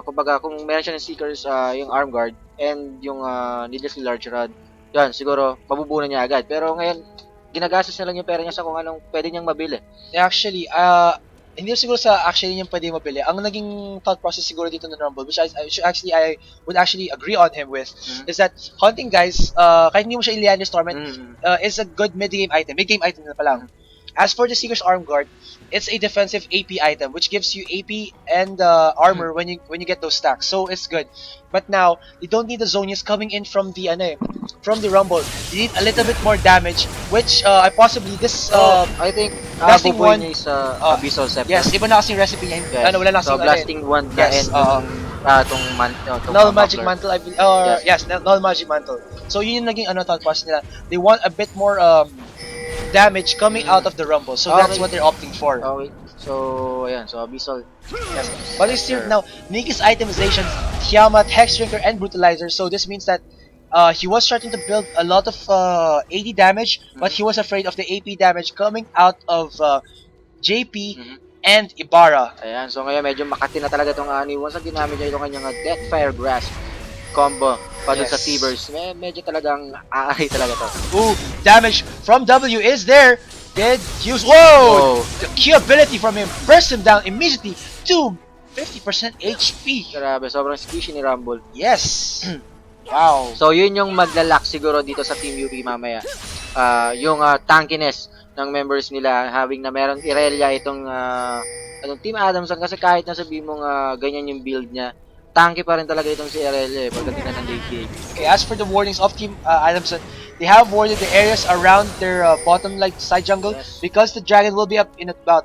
kumbaga, kung meron siya ng Seeker's yung Arm Guard and yung Needlessly Large Rod, yan, siguro, mabubunan niya agad. Pero ngayon, ginagastos na lang yung pera niya sa kung anong pwede niyang mabili. Actually, hindi siguro sa actually niyang pwede mabili. Ang naging thought process siguro dito ng Rumble, which I would actually agree on him with, is that hunting guys, kahit hindi mo siya Iliander's Torment, is a good mid-game item. Mid-game item na pa lang. As for the Seeker's Arm Guard, it's a defensive AP item which gives you AP and armor when you get those stacks. So it's good. But now, you don't need the Zonias coming in from the Rumble. You need a little bit more damage, which I possibly this I think Blasting bubuin Wand, niya sa Abyssal Scepter. yes, iba na kasing recipe niya. Yes. Wala na So, kasing Blasting Wand na yes, tong Null Magic Mantle. Mantle, I believe. Yes, Null Magic Mantle. So yun yung naging thought process nila. They want a bit more damage coming out of the Rumble. So that's Okay. what they're opting for. Okay. So, ayan. So, Abyssal. Yes. But it's still now Niki's itemization, Tiamat, Hex Drinker, and Brutalizer. So this means that he was starting to build a lot of AD damage, but he was afraid of the AP damage coming out of JP and Ibarra. Ayan. So, ngayon medyo makati na talaga itong once na ginamit niya itong kanyang Deathfire Grasp combo pa dun sa Yes. T-Burst. Medyo talagang aaray talaga to. Ooh, damage from W is there. Did use whoa! The key ability from him burst him down immediately to 50% HP. Grabe, sobrang squishy ni Rumble. Yes. Wow. So, yun yung maglalak siguro dito sa Team UP mamaya. Yung tankiness ng members nila, having na meron Irelia itong Team Adamson, kasi kahit nasabihin mong ganyan yung build niya, tanky pa rin talaga itong si Irelia pagdating na ng late game. Okay, as for the wardings of Team Adamson, they have warded the areas around their bottom side jungle, Yes. because the dragon will be up in about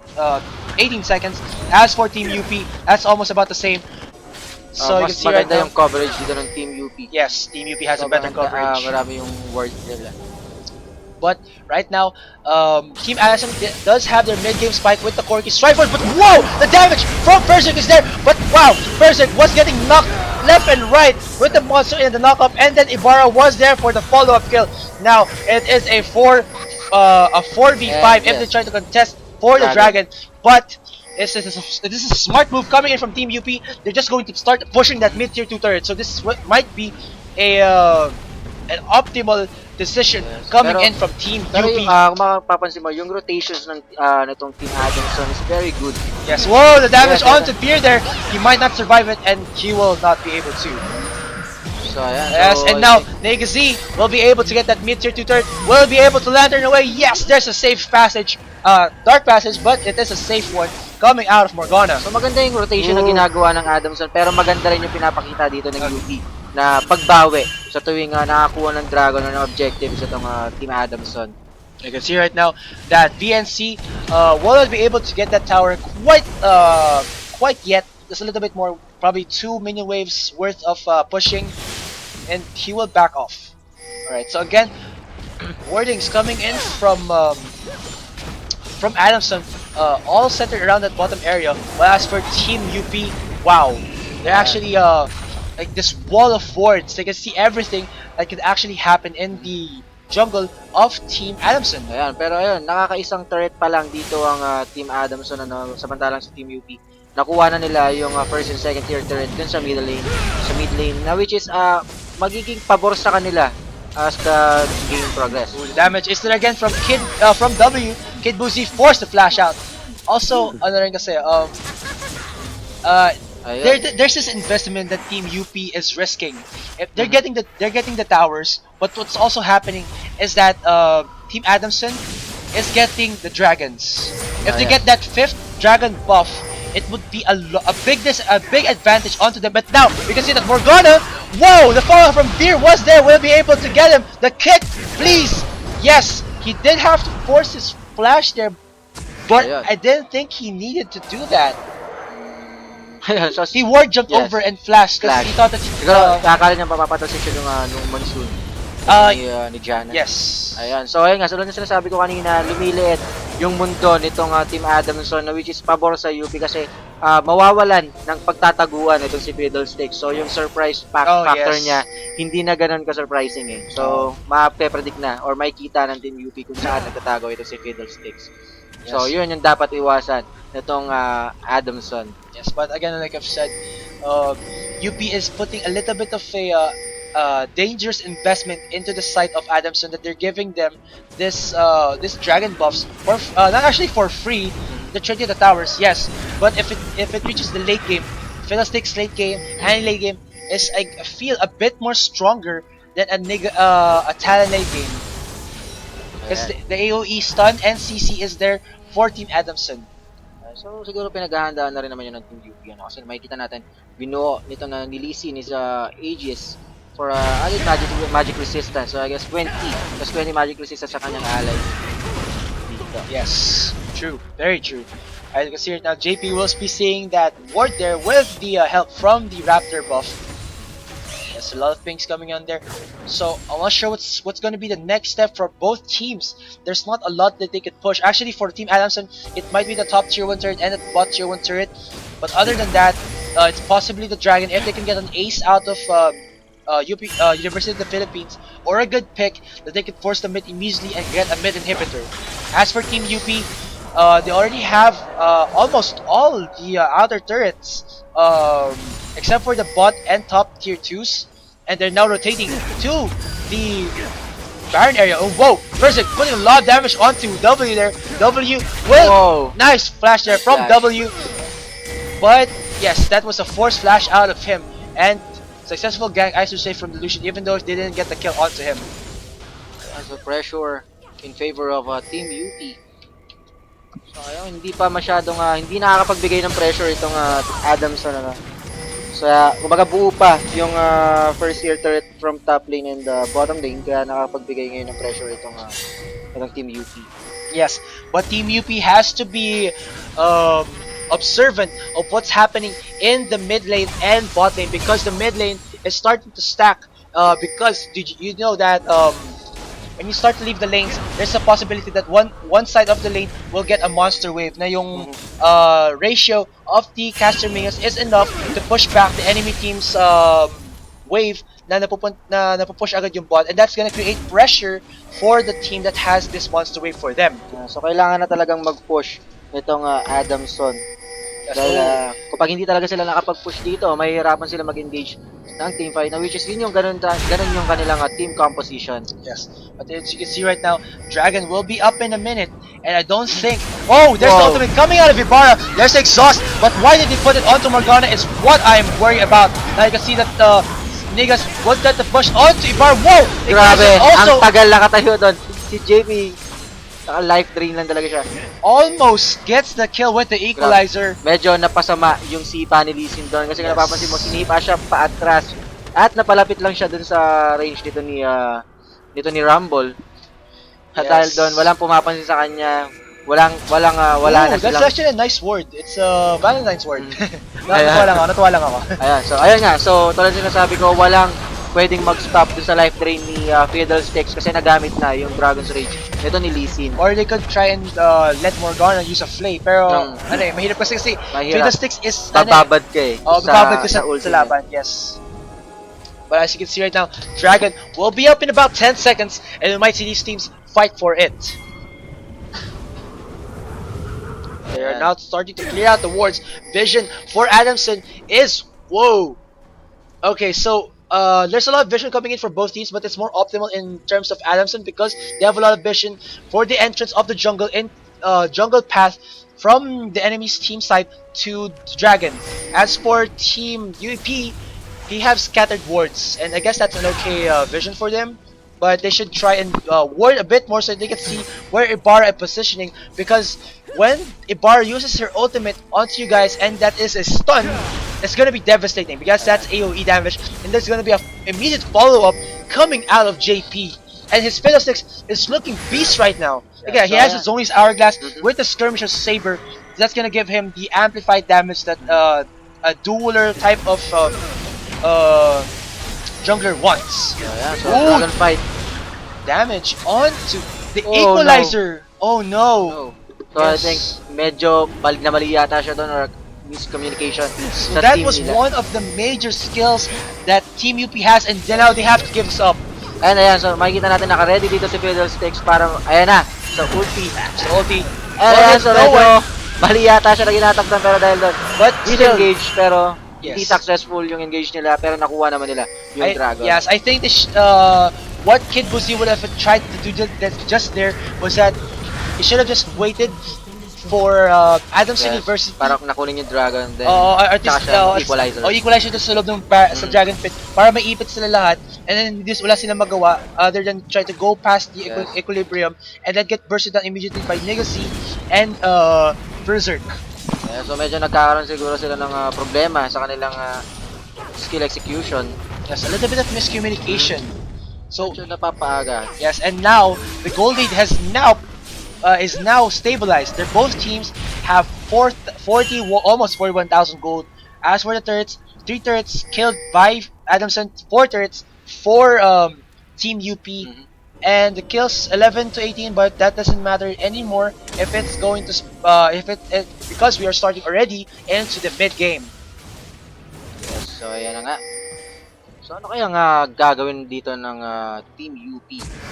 18 seconds. As for Team UP, that's almost about the same. So you can Mas see right maganda now. yung coverage dito ng Team UP. Yes, Team UP has a better coverage. Marami yung ward nila. But right now, Team Adamson does have their mid-game spike with the Corki Strikers, but whoa! The damage from Berserk is there, but wow! Berserk was getting knocked left and right with the monster in the knockup, and then Ibarra was there for the follow-up kill. Now, it is a 4v5 if they try to contest for the Dragon, but this is a smart move coming in from Team UP. They're just going to start pushing that mid-tier 2 turret, so this might be an optimal decision coming in from Team Pero UP. kung mapapansin mo, yung rotations ng nitong Team Adamson is very good. Yes, whoa, the damage Yes, onto Fear there. He might not survive it, and he will not be able to. So, ayan. Yes, So, and now Negazi will be able to get that mid-tier 2 turret. Will be able to lantern away. Yes, there's a safe passage, dark passage, but it is a safe one coming out of Morgana. So, maganda yung rotation na ginagawa ng Adamson, pero maganda rin yung pinapakita dito ng UP. na pagbawi sa tuwing nakakuha ng Dragon or ng objective sa itong Team Adamson. You can see right now that VNC will not be able to get that tower quite yet. Just a little bit more, probably 2 minion waves worth of pushing, and he will back off. Alright, so again, wordings coming in from Adamson, all centered around that bottom area. But as for Team UP, wow, they're actually like this wall of wards. They can see everything that could actually happen in the jungle of Team Adamson. Ayan, pero ayun, nakakaisang turret pa lang dito ang Team Adamson, samantalang sa Team UP. Nakuha na nila yung first and second tier turret dun sa middle lane, na which is magiging pabor sa kanila as the game progress. Ooh, the damage is there again from W. Kid Boozy forced to flash out. Also, ano rin kasi, there's this investment that Team UP is risking. If they're getting the towers, but what's also happening is that Team Adamson is getting the dragons. If they get that 5th dragon buff, it would be a big advantage onto them. But now you can see that Morgana, whoa, the follow from Veer was there. Will be able to get him the kick, please. Yes, he did have to force his flash there, but I didn't think he needed to do that. So, He ward jumped over and flashed because he thought that siguro akala niya papapatasin siya nung monsoon ni Jana. Yes. Ayan. So ayun nga, so na sinasabi ko kanina, lumiliit yung mundo nitong Team Adamson, which is pabor sa UP kasi mawawalan ng pagtataguan itong si Fiddlesticks. So yung surprise factor niya hindi na ganoon ka-surprising eh. So ma-predict na or makikita ng Team UP kung saan nagtatago ito si Fiddlesticks. Yes. So yun yung dapat iwasan nitong Adamson. Yes, but again, like I've said, UP is putting a little bit of a dangerous investment into the side of Adamson, that they're giving them this dragon buffs for not actually for free. They're trading the towers, yes, but if it reaches the late game, Fiddlesticks late game and late game is, I feel, a bit more stronger than a Talon late game, because the AOE stun and CC is there for Team Adamson. So siguro pinaghahandaan na rin naman yun ng Team UP, kasi makikita natin binuo nito na nilisin is Aegis for added magic resistance. So I guess 20 plus 20 magic resistance sa kanyang ally dito. Yes, true, very true. As you can see right now, JP will be seeing that ward there with the help from the Raptor buff. There's a lot of things coming on there, so I'm not sure what's going to be the next step for both teams. There's not a lot that they could push. Actually, for Team Adamson, it might be the top tier 1 turret and the bot tier 1 turret, but other than that, it's possibly the Dragon if they can get an ace out of University of the Philippines, or a good pick that they could force the mid immediately and get a mid inhibitor. As for Team UP, they already have almost all the outer turrets, except for the bot and top tier 2s, and they're now rotating to the Baron area. Oh, whoa! Berserk putting a lot of damage onto W there. W will nice flash there from W, but yes, that was a forced flash out of him, and successful gank, I should say, from Delusion, even though they didn't get the kill onto him. As a pressure in favor of Team UP. So ayun, hindi pa masyadong hindi nakakapagbigay ng pressure itong Adamson So kumbaga buo pa yung first tier turret from top lane and bottom lane, kaya nakakapagbigay ngayon ng pressure itong Team UP. Yes, but Team UP has to be observant of what's happening in the mid lane and bot lane, because the mid lane is starting to stack, because you know that when you start to leave the lanes, there's a possibility that one side of the lane will get a monster wave na yung ratio of the caster minions is enough to push back the enemy team's wave na napupush agad yung bot, and that's gonna create pressure for the team that has this monster wave for them. So kailangan na talagang mag-push nitong Adamson. Dahil kapag hindi talaga sila nakapag-push dito, mahihirapan sila mag-engage ng team fight, which is yun yung ganun yung kanilang team composition. Yes, but as you can see right now, Dragon will be up in a minute, and I don't think... Oh, there's the ultimate coming out of Ibarra. There's the exhaust, but why did he put it onto Morgana is what I'm worried about. Now you can see that Niggas would get the push onto Ibarra. Whoa! Grabe, ang tagal nakatayo doon. Si JP, life drain lang talaga siya. Almost gets the kill with the equalizer. Medyo napasama yung sipa ni Lee Sin doon kasi napapansin mo, sinipa siya paatras At napalapit lang siya dun sa range nito ni Rumble. At dahil doon, walang pumapansin sa kanya. Wala na Ooh, that's silang... actually a nice word. It's a Valentine's word. Ayan. Natuwa lang ako. Ayan, so ayun nga. So, tulad ng sinasabi ko, walang pwedeng mag-stop dun sa life drain ni Fiddlesticks kasi nagamit na yung Dragon's Rage. Ito ni Lee Sin. Or they could try and let Morgana use a flay. Pero, mahirap kasi Fiddlesticks is... Bababad ka eh. Bababad ka sa laban, yes. But as you can see right now, Dragon will be up in about 10 seconds and we might see these teams fight for it. They are now starting to clear out the wards. Vision for Adamson is... Whoa! Okay, so there's a lot of vision coming in for both teams, but it's more optimal in terms of Adamson because they have a lot of vision for the entrance of the jungle in jungle path from the enemy's team side to Dragon. As for Team UP, he have scattered wards, and I guess that's an okay vision for them. But they should try and ward a bit more so they can see where Ibarra is positioning, because when Ibarra uses her ultimate onto you guys and that is a stun, it's gonna be devastating because that's AoE damage, and there's gonna be an immediate follow-up coming out of JP. And his Fiddlesticks is looking beast right now. Again, he has his Zoni's Hourglass with the Skirmisher's Saber. That's gonna give him the amplified damage that a dueler type of jungler wants. So Dragon fight. Damage onto the equalizer. No. Oh no. So I think medyo mali yata siya doon or miscommunication. So that was one of the major skills that Team UP has, and then now they have to give this up. Ayan, so makikita natin naka-ready dito si Fiddlesticks para, ayan na, so ulti. Ayan, so medyo mali yata siya na ginataktan pero dahil doon. But he's engaged pero hindi successful yung engage nila pero nakuha naman nila yung Dragon. Yes, I think what Kid Buzi would have tried to do just there was that he should have just waited for Adamson University. Para nakunin yung Dragon, then equalizer. Equalizer doon sa loob ng sa Dragon Pit para maipit sila lahat, and then wala silang magawa other than try to go past the equilibrium and then get bursted down immediately by Legacy and Berserk. Yeah, so medyo nagkakaroon siguro sila ng problema sa kanilang skill execution. Yes, a little bit of miscommunication. So medyo napapaaga. Yes, and now the gold lead has is now stabilized. Their both teams have almost 41,000 gold. As for the turrets, 3 turrets killed by Adamson, 4 turrets for Team UP, and the kills 11 to 18, but that doesn't matter anymore if it's going to because we are starting already into the mid game. Yes, so ayan na nga. So ano kaya nga gagawin dito ng Team UP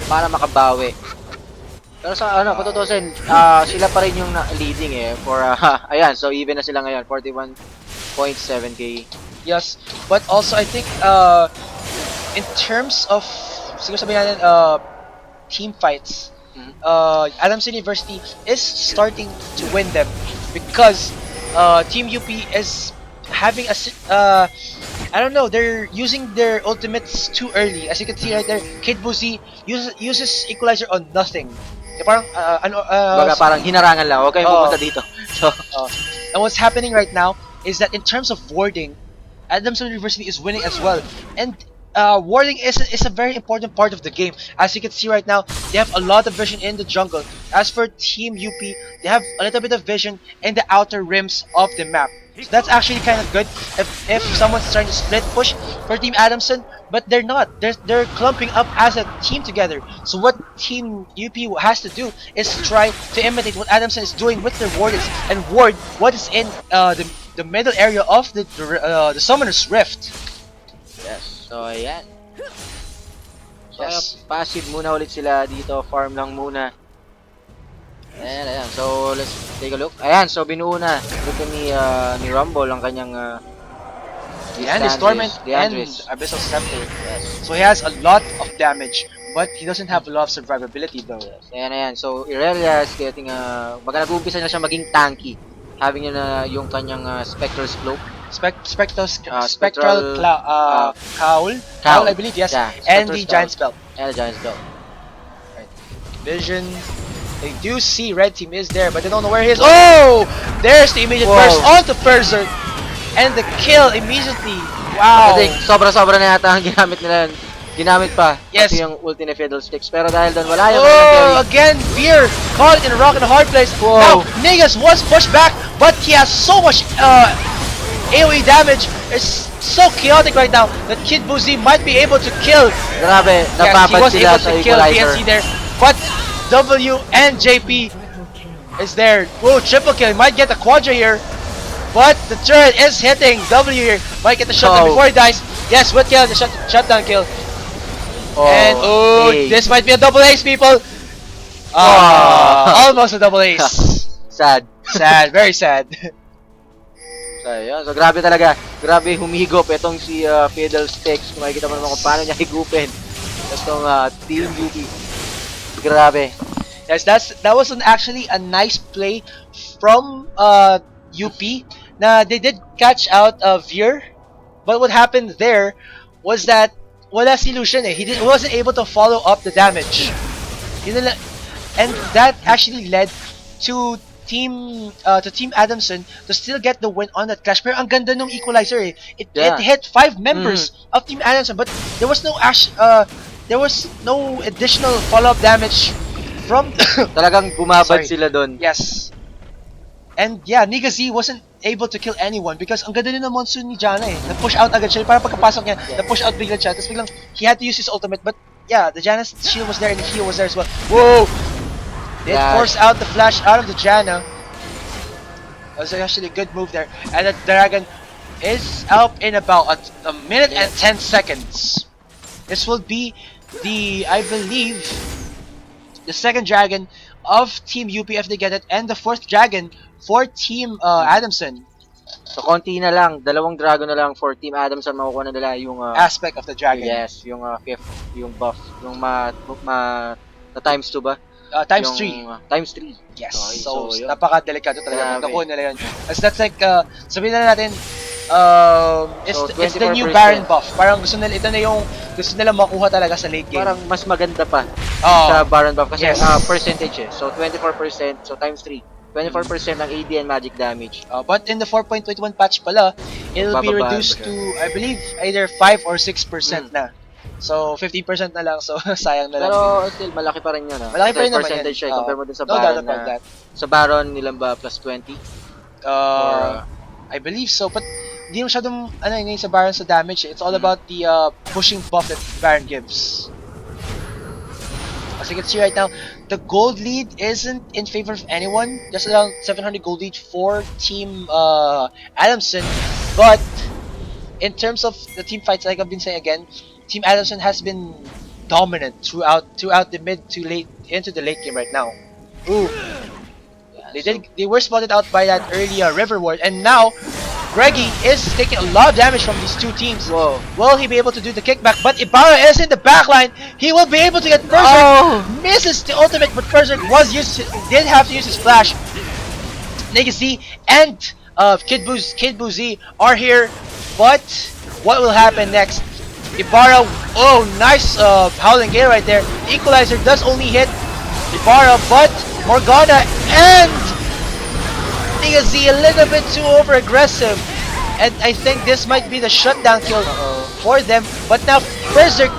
para makabawi? Pero sa katutusin, sila pa rin yung leading for ayan, so even na sila ngayon, 41.7k. Yes, but also I think in terms of siguro sabihin natin team fights, Adamson University is starting to win them because Team UP is having a I don't know, they're using their ultimates too early. As you can see right there, Kid Buzi uses equalizer on nothing. Parang parang hinarangan lang, okay, pupunta dito. So and what's happening right now is that in terms of warding, Adamson University is winning as well, and warding is a very important part of the game. As you can see right now, they have a lot of vision in the jungle. As for Team UP, they have a little bit of vision in the outer rims of the map. So that's actually kind of good if someone's trying to split push for Team Adamson, but they're not. They're clumping up as a team together. So what Team UP has to do is try to imitate what Adamson is doing with their warders and ward what is in the middle area of the Summoner's Rift. Yes, so ayan. So passive muna ulit sila dito, farm lang muna. Ayan. So let's take a look. Ayan, so binuo na dito ni Rumble ang kanyang the Torment and Abyssal Scepter. Yes. So he has a lot of damage, but he doesn't have a lot of survivability though. Yes. Ayan. So Irelia is getting baga nag-uumpisa na siya maging tanky. Having yung kanyang Spectral Cloak. Spectral Cowl, I believe, yes. Yeah, and the Giant's Belt. And the Giant's Belt. Right. Vision. They do see red team is there, but they don't know where he is. Oh! There's the immediate burst onto Berserk. And the kill immediately Wow! Kasi sobra-sobra na yata ang ginamit nila. Ginamit pa. Yes. Pati yung ulti ni Fiddlesticks. Pero dahil doon, wala yung Oh, again, Veer caught in a rock and a hard place. Whoa. Now, Negas was pushed back, but he has so much AoE damage. It's so chaotic right now that Kid Boozy might be able to kill. Grabe, Yes, he napapad was sila able sa to kill equalizer. DNC there, but W and JP is there. Whoa, triple kill. He might get a quadra here, but the turret is hitting W here. Might get the shutdown Oh. before he dies. Yes, with kill, the shutdown kill. And hey. this might be a double ace, people. Almost a double ace. Sad. Sad, very sad. So, yun. So, grabe talaga. Grabe humigop itong si Fiddlesticks. Kung makikita mo naman kung paano niya higupin itong Team UP. Grabe. Yes, that was actually a nice play from UP. Na they did catch out Veer, but what happened there was that wala si Lucian eh. He wasn't able to follow up the damage. And that actually led to Team Adamson to still get the win on that clash. Pero ang ganda nung equalizer eh. It hit 5 members of Team Adamson, but there was no additional follow-up damage from Talagang bumabad sila doon. Yes. And yeah, Niga Z wasn't able to kill anyone because ang ganda din ng monsoon ni Jana eh. Na-push out agad siya. Parang pagkapasok niya, na-push out bigla siya. Tapos biglang, he had to use his ultimate. But yeah, the Jana's shield was there and the heal was there as well. Whoa! They forced out the flash out of the Jana. That was actually a good move there. And the dragon is up in about a minute and 10 seconds. This will be I believe, the second dragon of Team UP if they get it, and the fourth dragon for Team Adamson. So, konti na lang. 2 dragon na lang for Team Adamson. Makukuha na nila yung aspect of the dragon. Yes, yung fifth, yung buff. Yung na times 2 ba? Times yung, 3. Times 3. Yes. Okay, So, yun. napaka-delikado talaga. Nakuha nila yun. That's like, sabihin na natin, it's the new 24%. Baron buff. Parang gusto nila makuha talaga sa late game. Parang mas maganda pa sa Baron buff kasi percentage eh. So 24%, so times 3. 24% ng AD and magic damage. But in the 4.21 patch pala, it'll be reduced to, I believe, either 5 or 6% na. So 50% na lang, so sayang na lang. Pero still, malaki pa rin yun. Malaki pa rin naman percentage yan. Compare mo din sa No Baron doubt about that. Sa Baron, nilang ba plus 20? I believe so, but hindi masyadong sa Baron sa damage eh. It's all about the pushing buff that Baron gives. As you can see right now, the gold lead isn't in favor of anyone. Just around 700 gold lead for Team Adamson. But in terms of the team fights, like I've been saying again, Team Adamson has been dominant throughout the mid to late into the late game right now. Ooh. They were spotted out by that earlier River Ward, and now Greggy is taking a lot of damage from these two teams. Whoa. Will he be able to do the kickback? But Ibarra is in the backline. He will be able to get Berserk. Misses the ultimate, but Berserk did have to use his flash. Legacy and Kid Boozy are here, but what will happen next? Ibarra, nice Howling Gale right there. Equalizer does only hit Ibarra, but Morgana and Legacy a little bit too over aggressive. And I think this might be the shutdown kill for them. But now Berserk.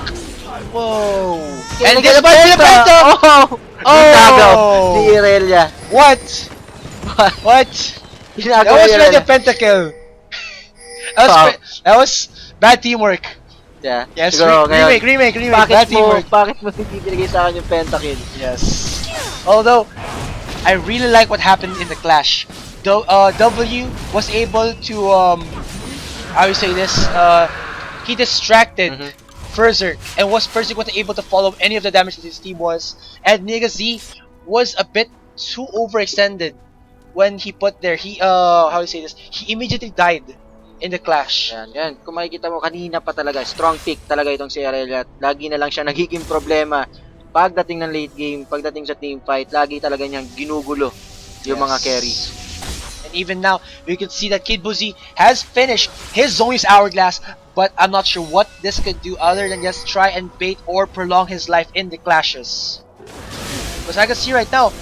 Whoa. And this might be the penta! Ni Irelia. What? That was like a pentakill. That was bad teamwork. Yeah. Yes, Siguro, remake. Bad teamwork. Bakit mo hindi binigay sa akin yung pentakill? Yes. Although, I really like what happened in the clash. W was able to, how you say this, he distracted Berserk, and Berserk wasn't able to follow any of the damage that his team was. And Niga Z was a bit too overextended when he put there. How you say this, he immediately died in the clash. Yan. Kung makikita mo, kanina pa talaga, strong pick talaga itong si Irelia. Lagi na lang siya nagiging problema. Pagdating ng late game, pagdating sa team fight, lagi talaga niyang ginugulo yung mga carry. And even now, we can see that Kid Boozy has finished his Zony's Hourglass, but I'm not sure what this could do other than just try and bait or prolong his life in the clashes. Because I can see right now,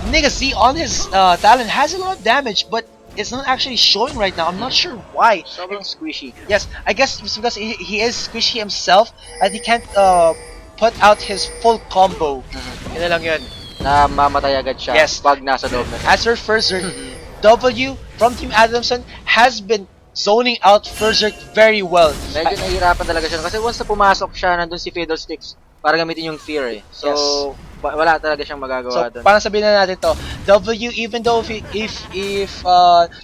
Niga Z on his talent has a lot of damage, but is not actually showing right now. I'm not sure why. Sobrang squishy. Yes, I guess it's because he is squishy himself and he can't put out his full combo. Yun na lang yun. Na mamatay agad siya Yes. pag nasa loob na siya. As for Berserk, W from Team Adamson has been zoning out Berserk very well. Medyo nahihirapan talaga siya kasi once na pumasok siya, nandun si Fiddlesticks para gamitin yung fear eh. So, Yes. Wala talaga siyang magagawa So, doon. parang sabihin na natin to, W, even though if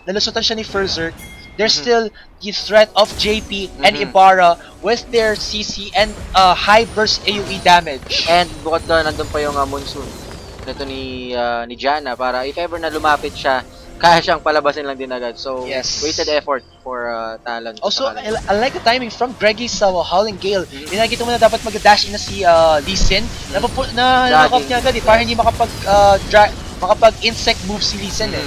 nalusutan siya ni Berserk, there's still the threat of JP and Ibarra with their CC and high burst AoE damage. And bukod doon, nandun pa yung monsoon nito ni Jana para if ever na lumapit siya, kaya siyang palabasin lang din agad. So, Yes. wasted effort for Talon. Also, I like the timing from Greggy's Howling Gale. Nakikita mo na dapat mag-dash in na si Lee Sin. Na-knock-off niya agad eh, para hindi makapag-insect move si Lee Sin eh.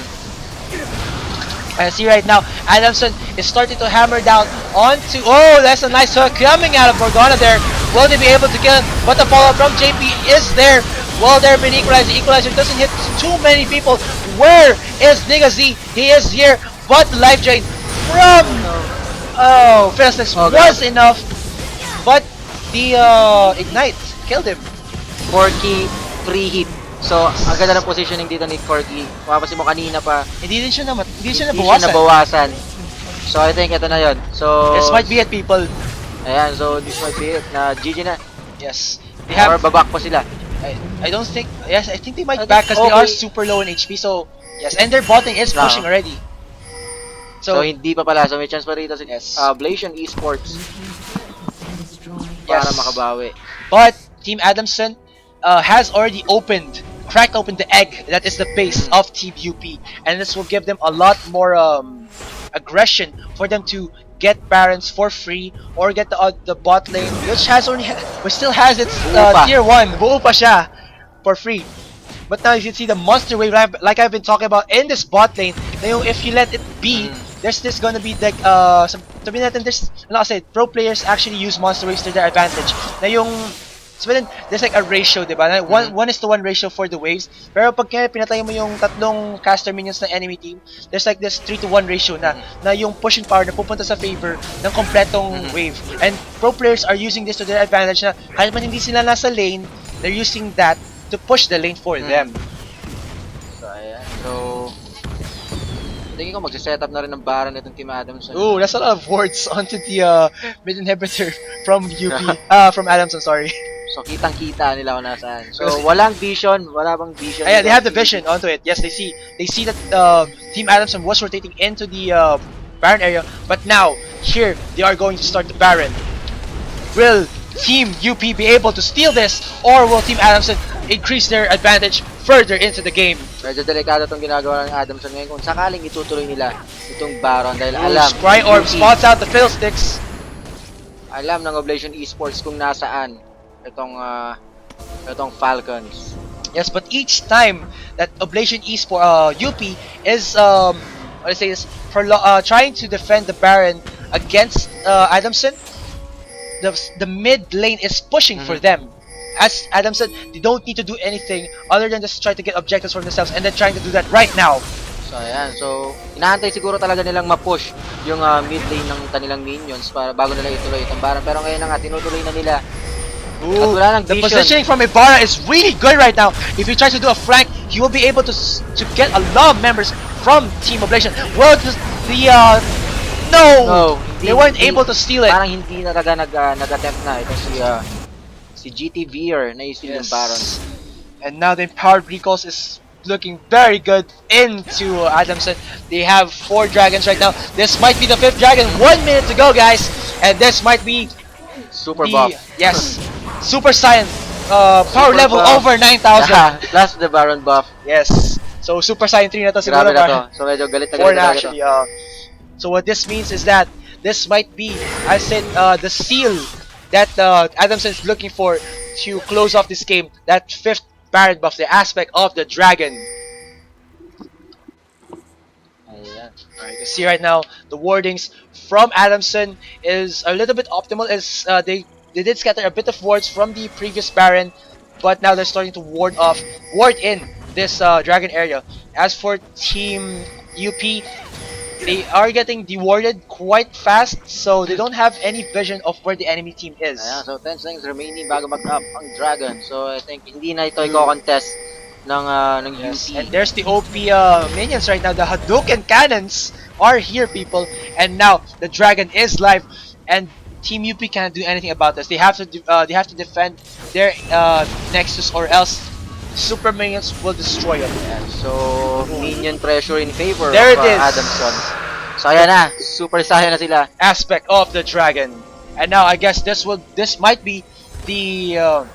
I see right now, Adamson is starting to hammer down onto... Oh, that's a nice hook coming out of Morgana there. Will they be able to kill him? But the follow-up from JP is there. Well, there been equalized. The equalizer doesn't hit too many people. Where is Nigga Z? He is here, but the life drain from... Oh, Fiddlesticks was enough. But the Ignite killed him. Corky, preheat. So, ang ganda ng positioning dito ni Corky. Mapapansin mo kanina pa, Hindi siya nabawasan. So, I think ito na yun. So, This might be it, people. Ayan, so this might be it. Na GG na. Yes. They Or have... babak pa sila. I don't think... Yes, I think they might I back think because they are okay. super low in HP. So, yes. And their botting is pushing already. So, hindi pa pala. So, may chance pa rito si Yes. Blation Esports para makabawi. But Team Adamson has already cracked open the egg that is the base of Team UP, and this will give them a lot more aggression for them to get Barons for free or get the bot lane, which still has its tier 1. Buo pa siya for free. But now you can see the monster wave like I've been talking about in this bot lane. Now, if you let it be, there's this gonna be like sabihin natin pro players actually use monster waves to their advantage. Na yung there's like a ratio, diba? Na 1:1 ratio for the waves. Pero pag kaya pinatay mo yung tatlong caster minions ng enemy team, there's like this 3:1 ratio na yung pushing power na pupunta sa favor ng kompletong wave. And pro players are using this to their advantage na kahit man hindi sila nasa lane, they're using that to push the lane for them. So, ayan. So, tingin ko magsiset-up na rin ng Baron itong Team Adamson. Ooh, that's a lot of wards onto the mid inhibitor from UP. From Adamson, sorry. So, kitang-kita nila kung nasaan. So, walang vision. Wala bang vision? Yeah, they have the vision onto it. Yes, they see that Team Adamson was rotating into the Baron area, but now here they are going to start the Baron. Will Team UP be able to steal this, or will Team Adamson increase their advantage further into the game? Medyo delikado itong ginagawa ng Adamson ngayon kung sakaling itutuloy nila itong Baron dahil alam Scry Orb spots out the Fiddlesticks. Alam ng Oblation Esports kung nasaan itong Falcons. Yes, but each time that Oblation UP is let's say this, trying to defend the Baron against Adamson, the mid lane is pushing for them. As Adam said, they don't need to do anything other than just try to get objectives for themselves, and they're trying to do that right now. So ayan, so inaantay siguro talaga nilang ma-push yung mid lane ng kanilang minions para bago nila ituloy itong Baron, pero ngayon na nga tinutuloy na nila. Ooh, at wala nang the vision. positioning from Ibarra is really good right now. If he tries to do a flank, he will be able to get a lot of members from Team Oblation. Well, no, they weren't able to steal it. Parang hindi na talaga nag-attempt na ito si GT Veer na yung Baron. And now the Empowered Recalls is looking very good into Adamson. They have 4 dragons right now. This might be the 5th dragon. 1 minute to go, guys. And this might be Super buff. Yes, Super Saiyan. Power Super level buff. over 9,000. Plus the Baron buff. Yes. So Super Saiyan 3 na to siguro. Grabe na to. So medyo galit na 4 galit na na actually. So what this means is that this might be, I said, the seal that Adamson is looking for to close off this game. That 5th Baron buff, the aspect of the dragon. Ayan. Alright, you can see right now the wardings from Adamson is a little bit optimal, as they did scatter a bit of wards from the previous Baron, but now they're starting to ward in this dragon area. As for Team UP, they are getting dewarded quite fast, so they don't have any vision of where the enemy team is. Ayan, so 10 seconds remaining bago mag-up ang Dragon. So I think hindi na ito i-contest ng Yes, UP. and there's the OP minions right now. The Hadouken cannons are here, people. And now the Dragon is live, and Team UP can't do anything about this. They have to defend their Nexus, or else Super Minions will destroy it. Ayan, so minion pressure in favor There of it is. Adamson. So ayan na, super saya na sila. Aspect of the Dragon, and now I guess this might be the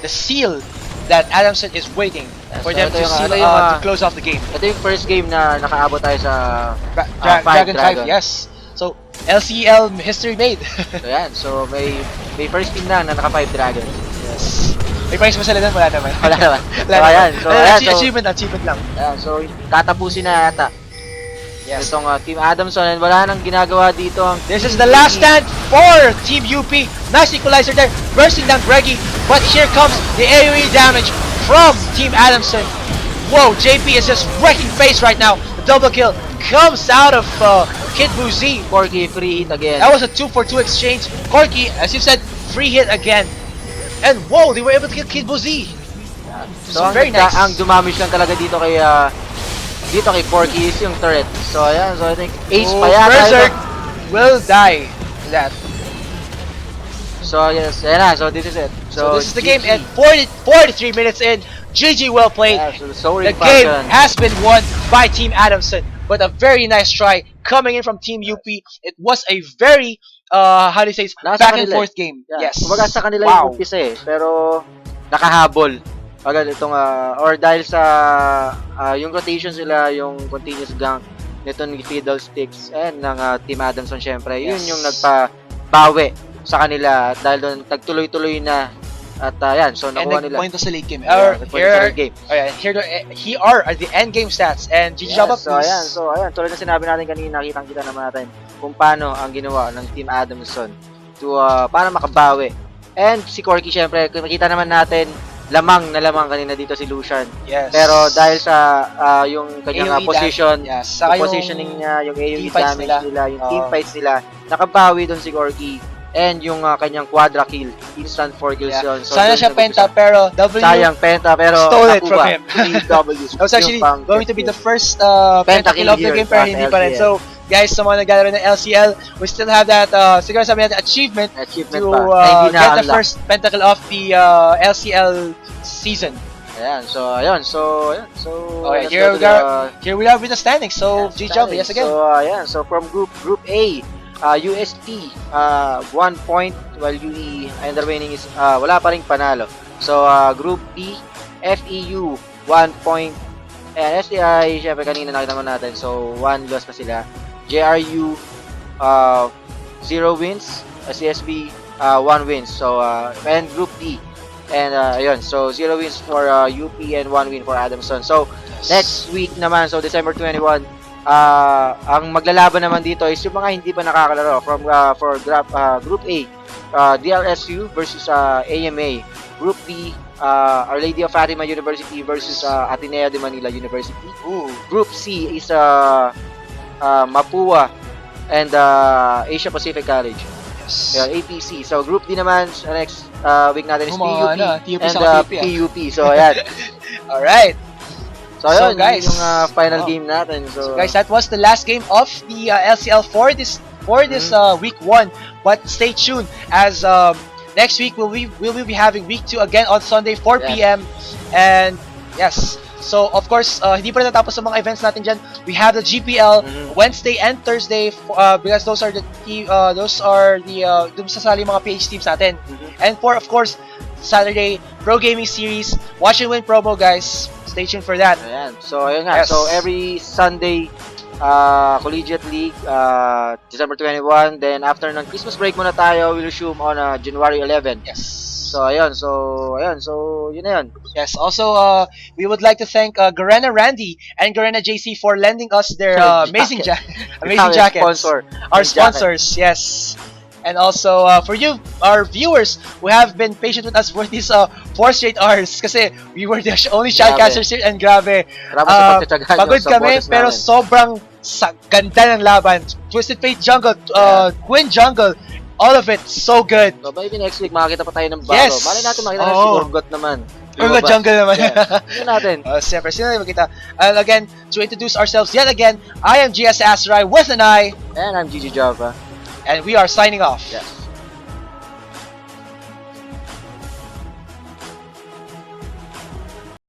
seal that Adamson is waiting for so them ito to yung- seal ito yung, to close off the game. Ito yung first game na nakaabot tayo sa Dragon 5, yes. So LCL history made. So yan, so may first team lang na naka 5 Dragons. Yes. May price ba sila doon? Wala naman. Wala naman. So Wala ayan, naman. so ayan, so, Achievement lang. ayan, so tatapusin na yata Yes. itong Team Adamson, and wala nang ginagawa dito ang This is the last stand for Team UP. Nice equalizer there, bursting down Greggy. But here comes the AoE damage from Team Adamson. Whoa, JP is just wrecking face right now. The double kill comes out of Kid Buzi. Corky free hit again. That was a 2-for-2 exchange. Corky, as you said, free hit again. And whoa, they were able to kill Kid Buzi. So very nice. ang dumamish lang talaga dito kay Corky is yung turret. So ayan, so I think ace pa yata Berserk ito. will die. That. So yes, ayan na, so this is it. So this is the game, GG. and 43 minutes in, GG well played. Yeah, so The game has been won by Team Adamson, but a very nice try coming in from Team UP. It was a very, how do you say, Nasa back and kanila forth game. Yeah. Yes. Kumbaga sa kanila Wow. yung umpisa pero nakahabol. Agad itong, or dahil sa yung rotation sila, yung continuous gank nito ni Fiddlesticks and ng Team Adamson syempre. Yun Yes. yung nagpabawi sa kanila at dahil doon tagtuloy-tuloy na at yan, so And nakuha nila. nag-point to sa late game. Yeah, nag-point sa late game. Here are the end game stats. And GG Yes, job up, so ayan, tulad ng sinabi natin kanina, kitang-kita naman natin kung paano ang ginawa ng Team Adamson to para makabawi. And si Corky syempre, nakita naman natin lamang kanina dito si Lucian. Yes. Pero dahil sa yung kanyang AoE position, Yes. yung Saka yung positioning niya, yung AoE team fights damage nila, yung team Oo. fights nila, nakabawi doon si Corky. And yung kanyang quadra kill, instant 4 kills yun. So, Sana doon siya nag-umpisa. penta, pero W Sayang penta, pero stole it nakuha. from him. 3 W's. That was actually Yung going to be the first Pentakill pentakill of the here game, pero sa hindi pa rin. LCL. So, guys, sa mga naglalaro ng LCL, we still have that, siguro sabi natin, achievement Achievement to pa. Na hindi get the na-unlock. first pentakill of the LCL season. Ayan, so ayun. So Okay, let's here go we to go. the- Here we are with the standings. So, yes, GG yes again. So ayan, so from group A, UST 1 point, while UE and the remaining is wala pa ring panalo. So group B, FEU 1 point, and STI syempre kanina nakita naman natin. So 1 loss pa sila. JRU 0 wins, CSB 1 wins. So and group D, and ayun, so 0 wins for UP and 1 win for Adamson. So next week naman, so December 21, ang maglalaban naman dito is yung mga hindi pa nakakalaro from for group A, DRSU versus AMA. Group B, Our Lady of Fatima University versus Ateneo de Manila University. Ooh. Group C is Mapua and Asia Pacific College. Yes. APC. So group D naman next week natin is Mga PUP TUP and sa TUP, PUP. So ayan. Alright. So, So, yun, guys, yung final oh. game natin. So, Guys, that was the last game of the LCL for this week 1. But stay tuned as next week we'll be having week 2 again on Sunday 4 p.m. And yes, so of course hindi pa rin natapos sa mga events natin dyan. We have the GPL Wednesday and Thursday because those are the dun sasali mga PH teams natin. And for of course Saturday Pro Gaming Series Watch and Win promo, guys. Stay tuned for that. ayan. So, ayun nga. Yes. So, every Sunday, Collegiate League, December 21. Then, after ng Christmas break muna tayo, we'll resume on January 11. Yes. So, ayun. So, yun na yun. Yes. Also, we would like to thank Garena Randy and Garena JC for lending us their amazing Our jackets. Sponsor. Our sponsors, yes. And also for you, our viewers, who have been patient with us for this 4 straight hours kasi we were the only shoutcasters here and grabe. Grabe sa pagtsatsagaan nyo Pagod sa kami boses pero namin. sobrang ganda ng laban. Twisted Fate jungle, Quinn jungle, all of it so good. So, maybe next week makakita pa tayo ng bago. Yes! Malay natin makita natin Oo. si Gorgot naman. Urgot Lumabas. jungle naman. Yeah. Yun natin. Siyempre, sino na magkita? And again, to introduce ourselves yet again, I am GS Asrai with an I, And I'm Gigi Java. and we are signing off. Yes.